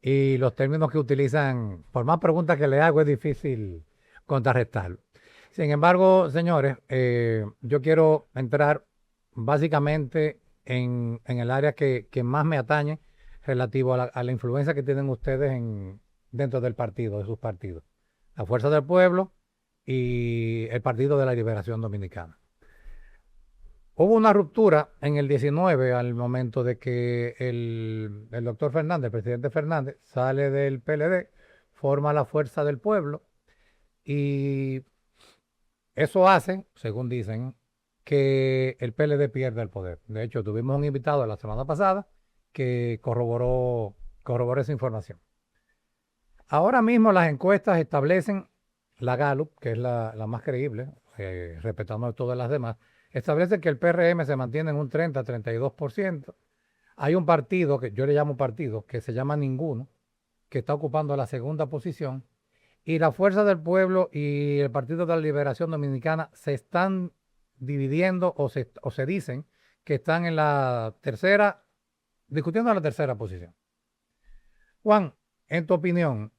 S1: y los términos que utilizan, por más preguntas que le hago, es difícil contrarrestarlo. Sin embargo, señores, yo quiero entrar básicamente en el área que más me atañe relativo a la influencia que tienen ustedes dentro del partido, de sus partidos. La Fuerza del Pueblo y el Partido de la Liberación Dominicana. Hubo una ruptura en el 19 al momento de que el doctor Fernández, el presidente Fernández, sale del PLD, forma la Fuerza del Pueblo y eso hace, según dicen, que el PLD pierda el poder. De hecho, tuvimos un invitado la semana pasada que corroboró esa información. Ahora mismo las encuestas establecen, la Gallup, que es la más creíble, respetando todas las demás, establece que el PRM se mantiene en un 30-32%. Hay un partido, que yo le llamo partido, que se llama Ninguno, que está ocupando la segunda posición. Y la Fuerza del Pueblo y el Partido de la Liberación Dominicana se están dividiendo o se dicen que están en la tercera, discutiendo la tercera posición. Juan, en tu opinión,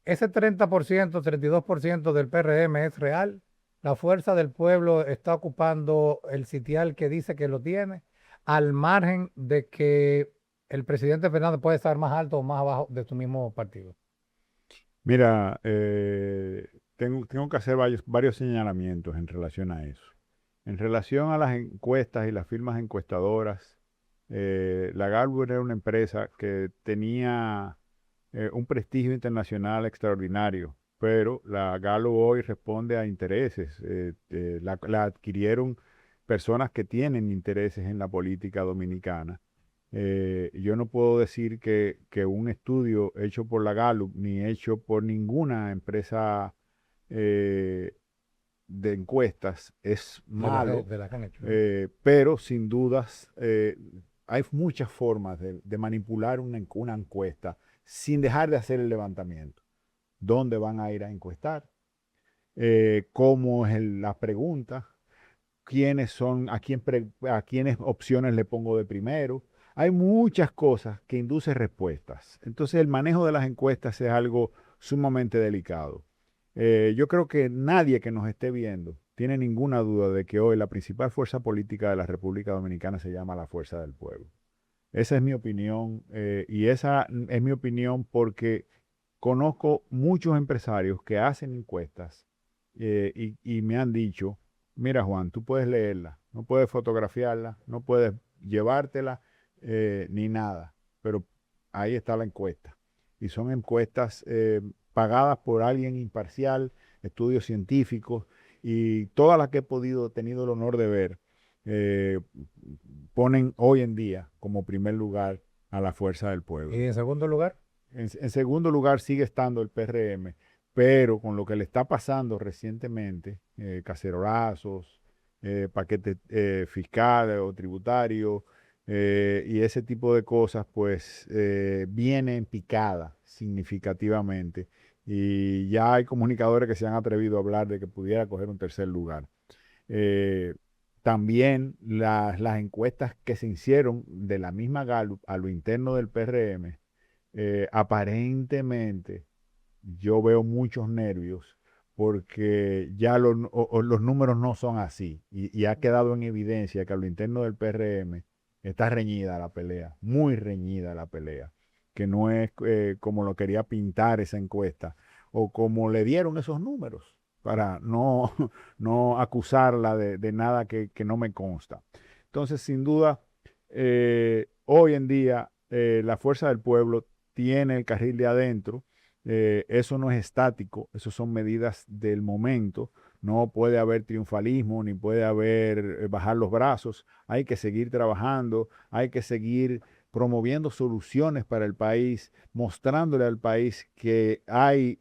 S1: ¿ese 30%, 32% del PRM es real? ¿La Fuerza del Pueblo está ocupando el sitial que dice que lo tiene, al margen de que el presidente Fernández puede estar más alto o más abajo de tu mismo partido?
S3: Mira, tengo que hacer varios señalamientos en relación a eso. En relación a las encuestas y las firmas encuestadoras, la Gallup era una empresa que tenía un prestigio internacional extraordinario, pero la Gallup hoy responde a intereses. La adquirieron personas que tienen intereses en la política dominicana. Yo no puedo decir que un estudio hecho por la Gallup ni hecho por ninguna empresa eh, de encuestas es malo,
S1: De la que han hecho.
S3: pero sin dudas hay muchas formas de manipular una encuesta sin dejar de hacer el levantamiento. ¿Dónde van a ir a encuestar? ¿Cómo es la pregunta? ¿Quiénes son? ¿A quiénes opciones le pongo de primero? Hay muchas cosas que inducen respuestas. Entonces el manejo de las encuestas es algo sumamente delicado. Yo creo que nadie que nos esté viendo tiene ninguna duda de que hoy la principal fuerza política de la República Dominicana se llama la Fuerza del Pueblo. Esa es mi opinión y esa es mi opinión porque conozco muchos empresarios que hacen encuestas y me han dicho, mira Juan, tú puedes leerla, no puedes fotografiarla, no puedes llevártela ni nada, pero ahí está la encuesta. Y son encuestas pagadas por alguien imparcial, estudios científicos y todas las que tenido el honor de ver, eh, ponen hoy en día como primer lugar a la Fuerza del Pueblo.
S1: ¿Y en segundo lugar?
S3: En segundo lugar sigue estando el PRM, pero con lo que le está pasando recientemente, cacerolazos, paquetes fiscales o tributarios y ese tipo de cosas, pues viene en picada significativamente. Y ya hay comunicadores que se han atrevido a hablar de que pudiera coger un tercer lugar. Eh, También las encuestas que se hicieron de la misma Gallup a lo interno del PRM, aparentemente yo veo muchos nervios porque ya los números no son así y ha quedado en evidencia que a lo interno del PRM está reñida la pelea, muy reñida la pelea, que no es como lo quería pintar esa encuesta o como le dieron esos números para no, no acusarla de nada que no me consta. Entonces, sin duda, hoy en día la Fuerza del Pueblo tiene el carril de adentro. Eso no es estático, eso son medidas del momento. No puede haber triunfalismo ni puede haber bajar los brazos. Hay que seguir trabajando, hay que seguir promoviendo soluciones para el país, mostrándole al país que hay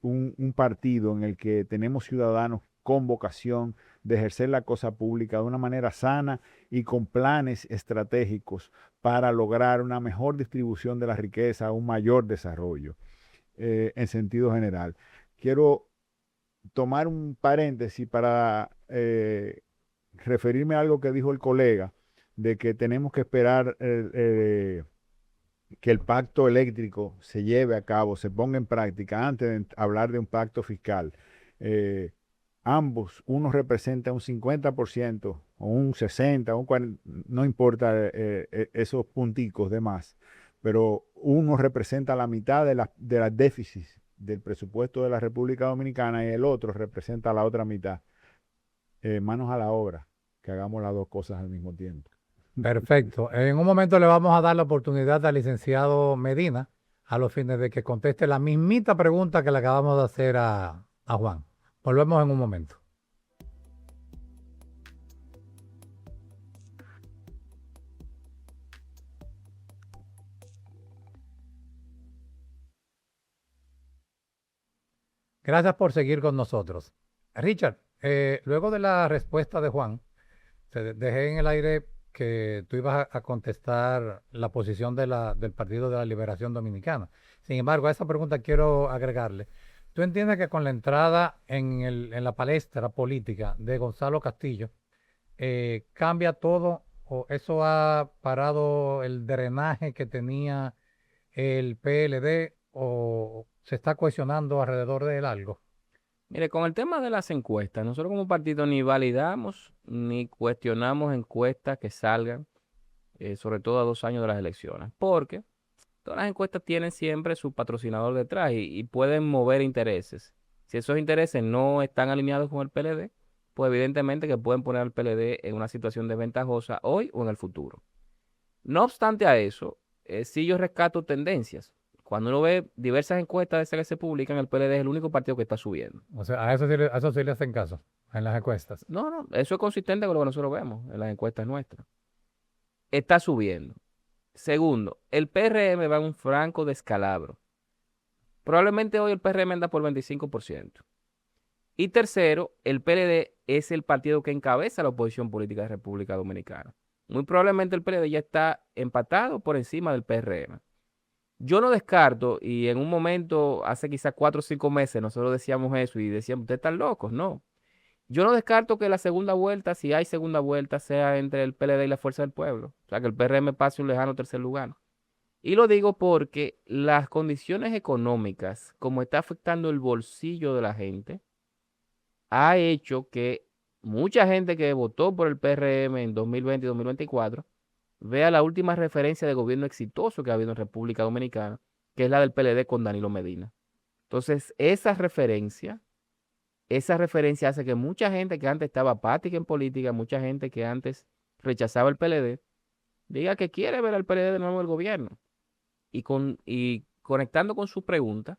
S3: un partido en el que tenemos ciudadanos con vocación de ejercer la cosa pública de una manera sana y con planes estratégicos para lograr una mejor distribución de la riqueza, un mayor desarrollo en sentido general. Quiero tomar un paréntesis para referirme a algo que dijo el colega, de que tenemos que esperar que el pacto eléctrico se lleve a cabo, se ponga en práctica antes de hablar de un pacto fiscal. Ambos, uno representa un 50% o un 60%, un 40%, no importa esos punticos de más, pero uno representa la mitad de las déficits del presupuesto de la República Dominicana y el otro representa la otra mitad. Manos a la obra, que hagamos las dos cosas al mismo tiempo.
S1: Perfecto. En un momento le vamos a dar la oportunidad al licenciado Medina a los fines de que conteste la mismita pregunta que le acabamos de hacer a Juan. Volvemos en un momento. Gracias por seguir con nosotros. Richard, luego de la respuesta de Juan, dejé en el aire que tú ibas a contestar la posición del Partido de la Liberación Dominicana. Sin embargo, a esa pregunta quiero agregarle. ¿Tú entiendes que con la entrada en la palestra política de Gonzalo Castillo cambia todo o eso ha parado el drenaje que tenía el PLD o se está cuestionando alrededor de él algo?
S2: Mire, con el tema de las encuestas, nosotros como partido ni validamos ni cuestionamos encuestas que salgan, sobre todo a 2 años de las elecciones, porque todas las encuestas tienen siempre su patrocinador detrás y pueden mover intereses. Si esos intereses no están alineados con el PLD, pues evidentemente que pueden poner al PLD en una situación desventajosa hoy o en el futuro. No obstante a eso, sí yo rescato tendencias. Cuando uno ve diversas encuestas de esas que se publican, el PLD es el único partido que está subiendo.
S1: O sea, a eso sí le hacen caso en las encuestas.
S2: No, eso es consistente con lo que nosotros vemos en las encuestas nuestras. Está subiendo. Segundo, el PRM va en un franco descalabro. Probablemente hoy el PRM anda por 25%. Y tercero, el PLD es el partido que encabeza la oposición política de República Dominicana. Muy probablemente el PLD ya está empatado por encima del PRM. Yo no descarto, y en un momento, hace quizás 4 o 5 meses, nosotros decíamos eso y decíamos, ustedes están locos, no. Yo no descarto que la segunda vuelta, si hay segunda vuelta, sea entre el PLD y la Fuerza del Pueblo. O sea, que el PRM pase un lejano tercer lugar. Y lo digo porque las condiciones económicas, como está afectando el bolsillo de la gente, ha hecho que mucha gente que votó por el PRM en 2020 y 2024 vea la última referencia de gobierno exitoso que ha habido en República Dominicana, que es la del PLD con Danilo Medina. Entonces, esa referencia hace que mucha gente que antes estaba apática en política, mucha gente que antes rechazaba el PLD, diga que quiere ver al PLD de nuevo en el gobierno. Y conectando con su pregunta,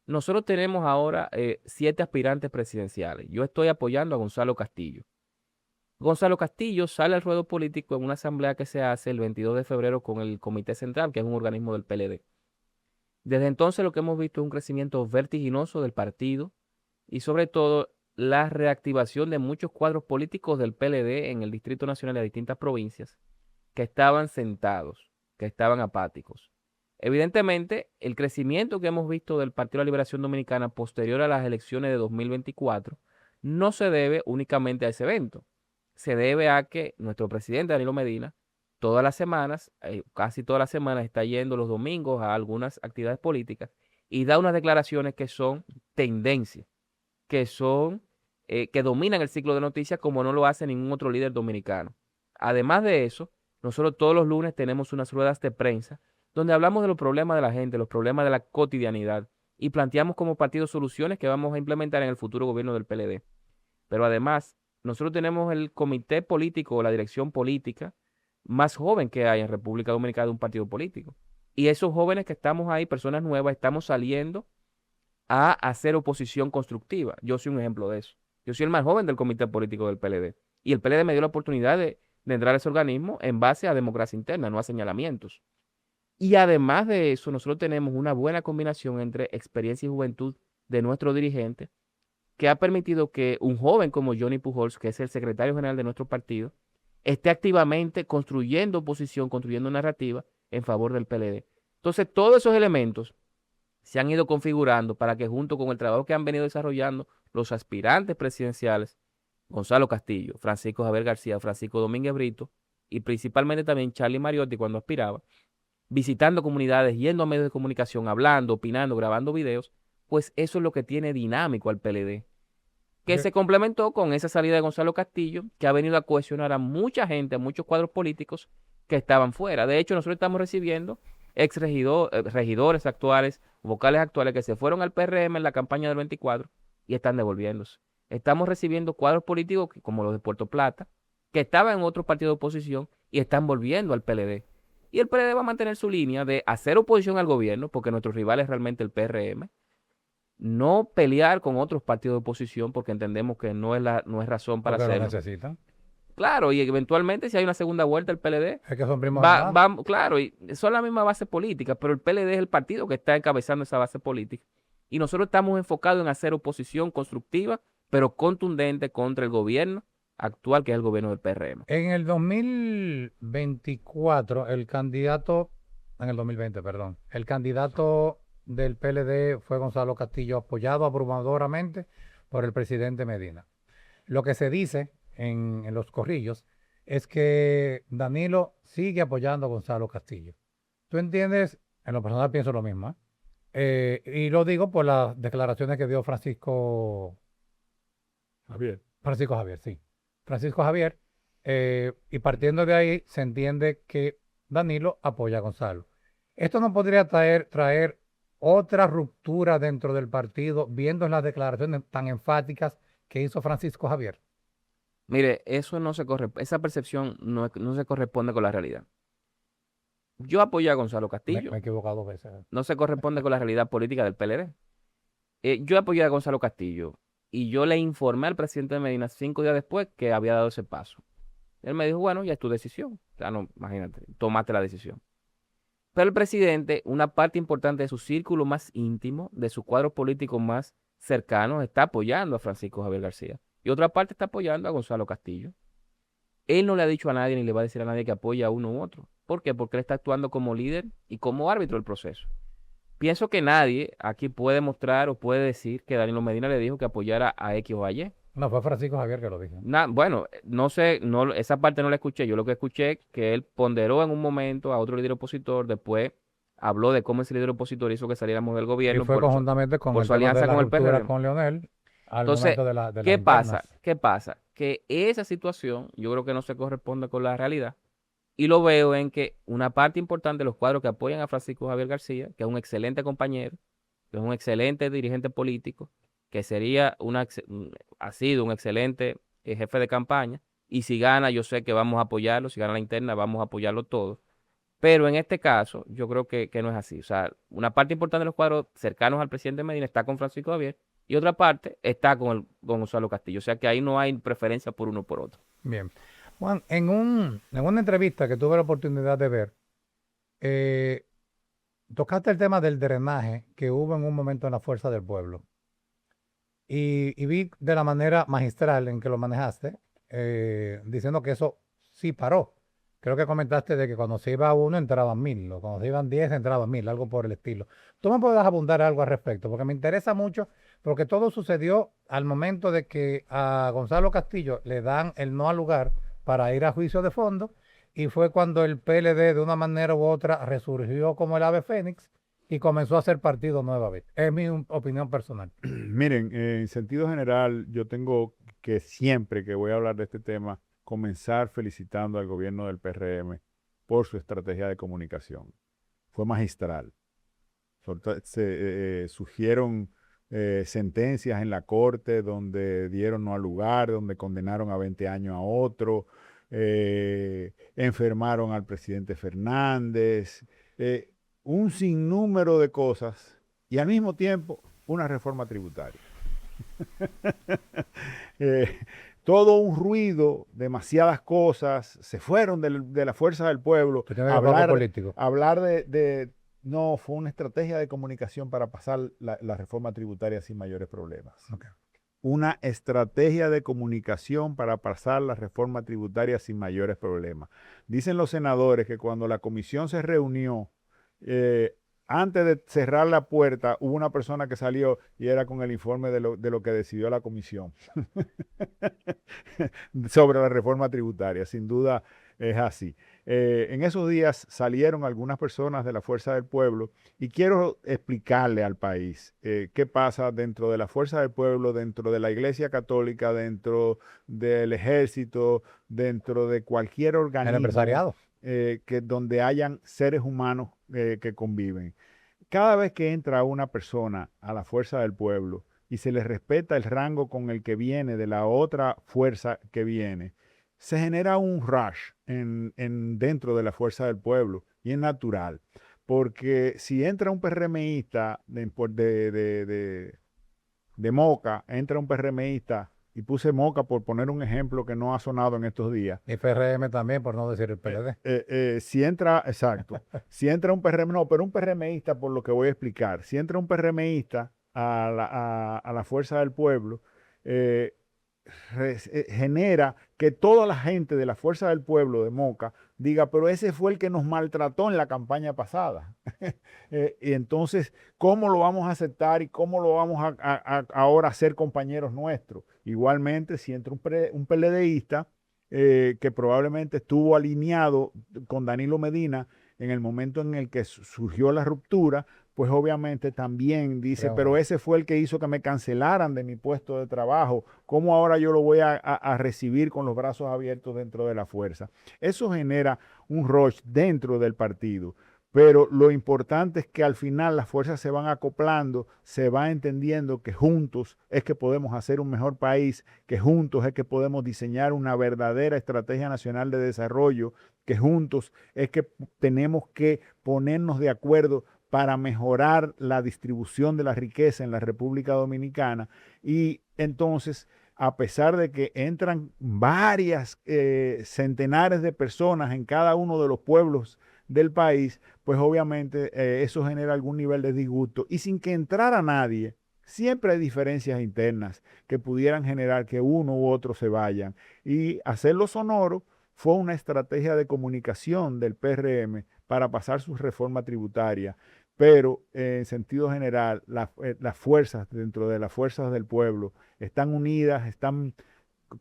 S2: nosotros tenemos ahora 7 aspirantes presidenciales. Yo estoy apoyando a Gonzalo Castillo. Gonzalo Castillo sale al ruedo político en una asamblea que se hace el 22 de febrero con el Comité Central, que es un organismo del PLD. Desde entonces lo que hemos visto es un crecimiento vertiginoso del partido y sobre todo la reactivación de muchos cuadros políticos del PLD en el Distrito Nacional y a distintas provincias que estaban sentados, que estaban apáticos. Evidentemente, el crecimiento que hemos visto del Partido de la Liberación Dominicana posterior a las elecciones de 2024 no se debe únicamente a ese evento. Se debe a que nuestro presidente Danilo Medina todas las semanas, casi todas las semanas, está yendo los domingos a algunas actividades políticas y da unas declaraciones que son tendencias, que dominan el ciclo de noticias como no lo hace ningún otro líder dominicano. Además de eso, nosotros todos los lunes tenemos unas ruedas de prensa donde hablamos de los problemas de la gente, los problemas de la cotidianidad y planteamos como partido soluciones que vamos a implementar en el futuro gobierno del PLD. Pero además, nosotros tenemos el comité político o la dirección política más joven que hay en República Dominicana de un partido político. Y esos jóvenes que estamos ahí, personas nuevas, estamos saliendo a hacer oposición constructiva. Yo soy un ejemplo de eso. Yo soy el más joven del comité político del PLD. Y el PLD me dio la oportunidad de de entrar a ese organismo en base a democracia interna, no a señalamientos. Y además de eso, nosotros tenemos una buena combinación entre experiencia y juventud de nuestro dirigente, que ha permitido que un joven como Johnny Pujols, que es el secretario general de nuestro partido, esté activamente construyendo oposición, construyendo narrativa en favor del PLD. Entonces, todos esos elementos se han ido configurando para que junto con el trabajo que han venido desarrollando los aspirantes presidenciales, Gonzalo Castillo, Francisco Javier García, Francisco Domínguez Brito y principalmente también Charlie Mariotti cuando aspiraba, visitando comunidades, yendo a medios de comunicación, hablando, opinando, grabando videos, pues eso es lo que tiene dinámico al PLD, que se complementó con esa salida de Gonzalo Castillo, que ha venido a cohesionar a mucha gente, a muchos cuadros políticos que estaban fuera. De hecho, nosotros estamos recibiendo regidores actuales, vocales actuales que se fueron al PRM en la campaña del 24 y están devolviéndose. Estamos recibiendo cuadros políticos como los de Puerto Plata, que estaban en otro partido de oposición y están volviendo al PLD. Y el PLD va a mantener su línea de hacer oposición al gobierno, porque nuestro rival es realmente el PRM, no pelear con otros partidos de oposición, porque entendemos que no es razón para
S1: Porque lo
S2: hacerlo.
S1: necesitan.
S2: Claro, y eventualmente si hay una segunda vuelta, el PLD
S1: Es que son primos hermanos.
S2: claro, y son la misma base política, pero el PLD es el partido que está encabezando esa base política. Y nosotros estamos enfocados en hacer oposición constructiva, pero contundente contra el gobierno actual, que es el gobierno del PRM.
S1: En el 2024, el candidato del PLD fue Gonzalo Castillo, apoyado abrumadoramente por el presidente Medina. Lo que se dice en los corrillos es que Danilo sigue apoyando a Gonzalo Castillo. ¿Tú entiendes? En lo personal pienso lo mismo, ¿eh? Y lo digo por las declaraciones que dio Francisco
S3: Javier.
S1: Sí. Francisco Javier. Y partiendo de ahí se entiende que Danilo apoya a Gonzalo. Esto no podría traer otra ruptura dentro del partido, viendo las declaraciones tan enfáticas que hizo Francisco Javier.
S2: Mire, esa percepción no se corresponde con la realidad. Yo apoyo a Gonzalo Castillo.
S1: Me he equivocado 2 veces.
S2: No se corresponde con la realidad política del PLD. Yo apoyé a Gonzalo Castillo y yo le informé al presidente de Medina 5 días después que había dado ese paso. Él me dijo, bueno, ya es tu decisión. O sea, no, imagínate, tomaste la decisión. Pero el presidente, una parte importante de su círculo más íntimo, de sus cuadros políticos más cercanos, está apoyando a Francisco Javier García. Y otra parte está apoyando a Gonzalo Castillo. Él no le ha dicho a nadie ni le va a decir a nadie que apoya a uno u otro. ¿Por qué? Porque él está actuando como líder y como árbitro del proceso. Pienso que nadie aquí puede mostrar o puede decir que Danilo Medina le dijo que apoyara a X o a Y.
S1: No, fue Francisco Javier que lo dijo.
S2: Bueno, no sé, esa parte no la escuché. Yo lo que escuché es que él ponderó en un momento a otro líder opositor, después habló de cómo ese líder opositor hizo que saliéramos del
S1: Y
S2: gobierno
S1: fue conjuntamente con
S2: por
S1: el
S2: su
S1: tema
S2: alianza
S1: de la
S2: con el
S1: ruptura
S2: PRM.
S1: con Leonel al
S2: Entonces,
S1: momento de las
S2: ¿qué pasa?
S1: internas.
S2: ¿Qué pasa? Que esa situación yo creo que no se corresponde con la realidad. Y lo veo en que una parte importante de los cuadros que apoyan a Francisco Javier García, que es un excelente compañero, que es un excelente dirigente político, que ha sido un excelente jefe de campaña, y si gana, yo sé que vamos a apoyarlo, si gana la interna, vamos a apoyarlo todo. Pero en este caso, yo creo que no es así. O sea, una parte importante de los cuadros cercanos al presidente Medina está con Francisco Javier, y otra parte está con Gonzalo Castillo. O sea que ahí no hay preferencia por uno o por otro.
S1: Bien. Juan, en una entrevista que tuve la oportunidad de ver, tocaste el tema del drenaje que hubo en un momento en la Fuerza del Pueblo. Y vi de la manera magistral en que lo manejaste, diciendo que eso sí paró. Creo que comentaste de que cuando se iba uno entraban 1000, o cuando se iban 10 entraban 1000, algo por el estilo. ¿Tú me puedes abundar algo al respecto? Porque me interesa mucho, porque todo sucedió al momento de que a Gonzalo Castillo le dan el no al lugar para ir a juicio de fondo, y fue cuando el PLD de una manera u otra resurgió como el ave fénix y comenzó a hacer partido nueva vez. Es mi opinión personal.
S3: Miren, en sentido general, yo tengo que siempre que voy a hablar de este tema, comenzar felicitando al gobierno del PRM por su estrategia de comunicación. Fue magistral. Surgieron sentencias en la corte donde dieron no al lugar, donde condenaron a 20 años a otro, enfermaron al presidente Fernández, un sinnúmero de cosas y al mismo tiempo una reforma tributaria. todo un ruido, demasiadas cosas, se fueron de la fuerza del pueblo.
S1: Tú tienes poco político.
S3: Hablar no, fue una estrategia de comunicación para pasar la reforma tributaria sin mayores problemas.
S1: Okay.
S3: Una estrategia de comunicación para pasar la reforma tributaria sin mayores problemas. Dicen los senadores que cuando la comisión se reunió, antes de cerrar la puerta, hubo una persona que salió y era con el informe de lo que decidió la comisión sobre la reforma tributaria. Sin duda es así. En esos días salieron algunas personas de la Fuerza del Pueblo y quiero explicarle al país qué pasa dentro de la Fuerza del Pueblo, dentro de la Iglesia Católica, dentro del Ejército, dentro de cualquier
S1: El
S3: organismo
S1: empresariado.
S3: donde hayan seres humanos que conviven. Cada vez que entra una persona a la Fuerza del Pueblo y se le respeta el rango con el que viene de la otra fuerza que viene, se genera un rush dentro de la Fuerza del Pueblo y es natural. Porque si entra un PRMista de Moca, entra un PRMista, y puse Moca por poner un ejemplo que no ha sonado en estos días.
S1: Y PRM también, por no decir el PLD.
S3: Si entra, exacto, si entra un PRM, no, pero un PRMista, por lo que voy a explicar, si entra un PRMista a la Fuerza del Pueblo, genera que toda la gente de la Fuerza del Pueblo de Moca diga, pero ese fue el que nos maltrató en la campaña pasada. Y entonces, ¿cómo lo vamos a aceptar y cómo lo vamos a ahora hacer compañeros nuestros? Igualmente, si entra un PLDista que probablemente estuvo alineado con Danilo Medina en el momento en el que surgió la ruptura, pues obviamente también dice, pero ese fue el que hizo que me cancelaran de mi puesto de trabajo. ¿Cómo ahora yo lo voy a recibir con los brazos abiertos dentro de la fuerza? Eso genera un rush dentro del partido. Pero lo importante es que al final las fuerzas se van acoplando, se va entendiendo que juntos es que podemos hacer un mejor país, que juntos es que podemos diseñar una verdadera estrategia nacional de desarrollo, que juntos es que tenemos que ponernos de acuerdo para mejorar la distribución de la riqueza en la República Dominicana. Y entonces, a pesar de que entran varias centenares de personas en cada uno de los pueblos del país, pues obviamente eso genera algún nivel de disgusto. Y sin que entrara nadie, siempre hay diferencias internas que pudieran generar que uno u otro se vayan. Y hacerlo sonoro fue una estrategia de comunicación del PRM para pasar su reforma tributaria. Pero en sentido general, las fuerzas dentro de las fuerzas del pueblo están unidas, están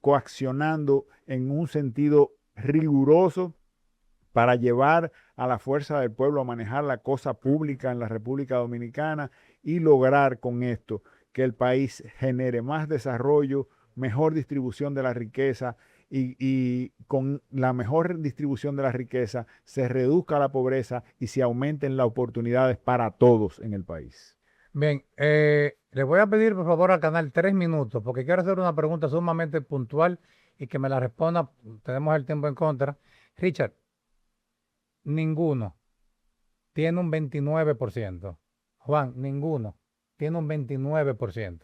S3: coaccionando en un sentido riguroso para llevar a la fuerza del pueblo a manejar la cosa pública en la República Dominicana y lograr con esto que el país genere más desarrollo, mejor distribución de la riqueza y con la mejor distribución de la riqueza se reduzca la pobreza y se aumenten las oportunidades para todos en el país.
S1: Bien, le voy a pedir por favor al canal 3 minutos porque quiero hacer una pregunta sumamente puntual y que me la responda. Tenemos el tiempo en contra. Richard, ninguno tiene un 29%. Juan, ninguno tiene un 29%.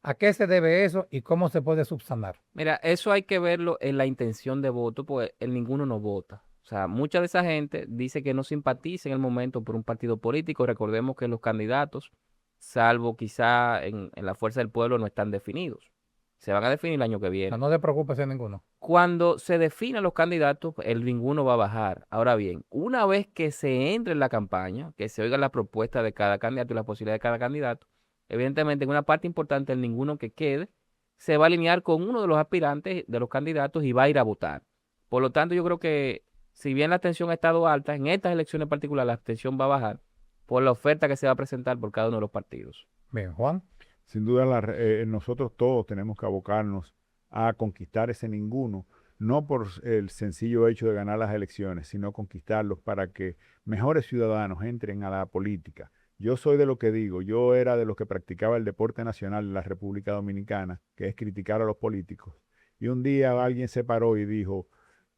S1: ¿A qué se debe eso y cómo se puede subsanar?
S2: Mira, eso hay que verlo en la intención de voto, porque el ninguno no vota. O sea, mucha de esa gente dice que no simpatiza en el momento por un partido político. Recordemos que los candidatos, salvo quizá en la Fuerza del Pueblo, no están definidos. Se van a definir el año que viene.
S1: No te preocupes de ninguno.
S2: Cuando se definan los candidatos, el ninguno va a bajar. Ahora bien, una vez que se entre en la campaña, que se oiga la propuesta de cada candidato y la posibilidad de cada candidato, evidentemente en una parte importante el ninguno que quede se va a alinear con uno de los aspirantes de los candidatos y va a ir a votar. Por lo tanto, yo creo que si bien la abstención ha estado alta, en estas elecciones en particular la abstención va a bajar por la oferta que se va a presentar por cada uno de los partidos.
S1: Bien, Juan.
S3: Sin duda, nosotros todos tenemos que abocarnos a conquistar ese ninguno, no por el sencillo hecho de ganar las elecciones, sino conquistarlos para que mejores ciudadanos entren a la política. Yo soy de lo que digo, yo era de los que practicaba el deporte nacional en la República Dominicana, que es criticar a los políticos. Y un día alguien se paró y dijo,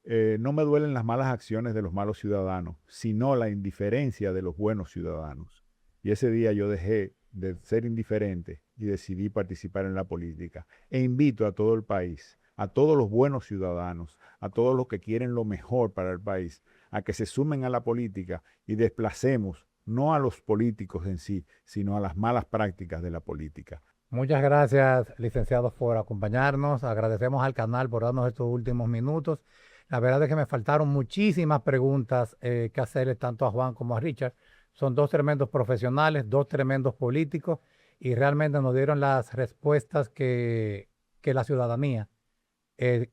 S3: no me duelen las malas acciones de los malos ciudadanos, sino la indiferencia de los buenos ciudadanos. Y ese día yo dejé de ser indiferente y decidí participar en la política. E invito a todo el país a todos los buenos ciudadanos, a todos los que quieren lo mejor para el país, a que se sumen a la política y desplacemos no a los políticos en sí, sino a las malas prácticas de la política.
S1: Muchas gracias, licenciados, por acompañarnos. Agradecemos al canal por darnos estos últimos minutos. La verdad es que me faltaron muchísimas preguntas que hacerle tanto a Juan como a Richard. Son dos tremendos profesionales, dos tremendos políticos y realmente nos dieron las respuestas que la ciudadanía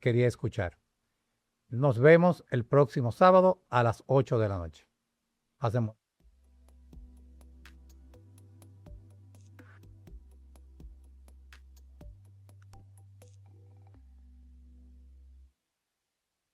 S1: quería escuchar. Nos vemos el próximo sábado a las 8 de la noche. Hacemos.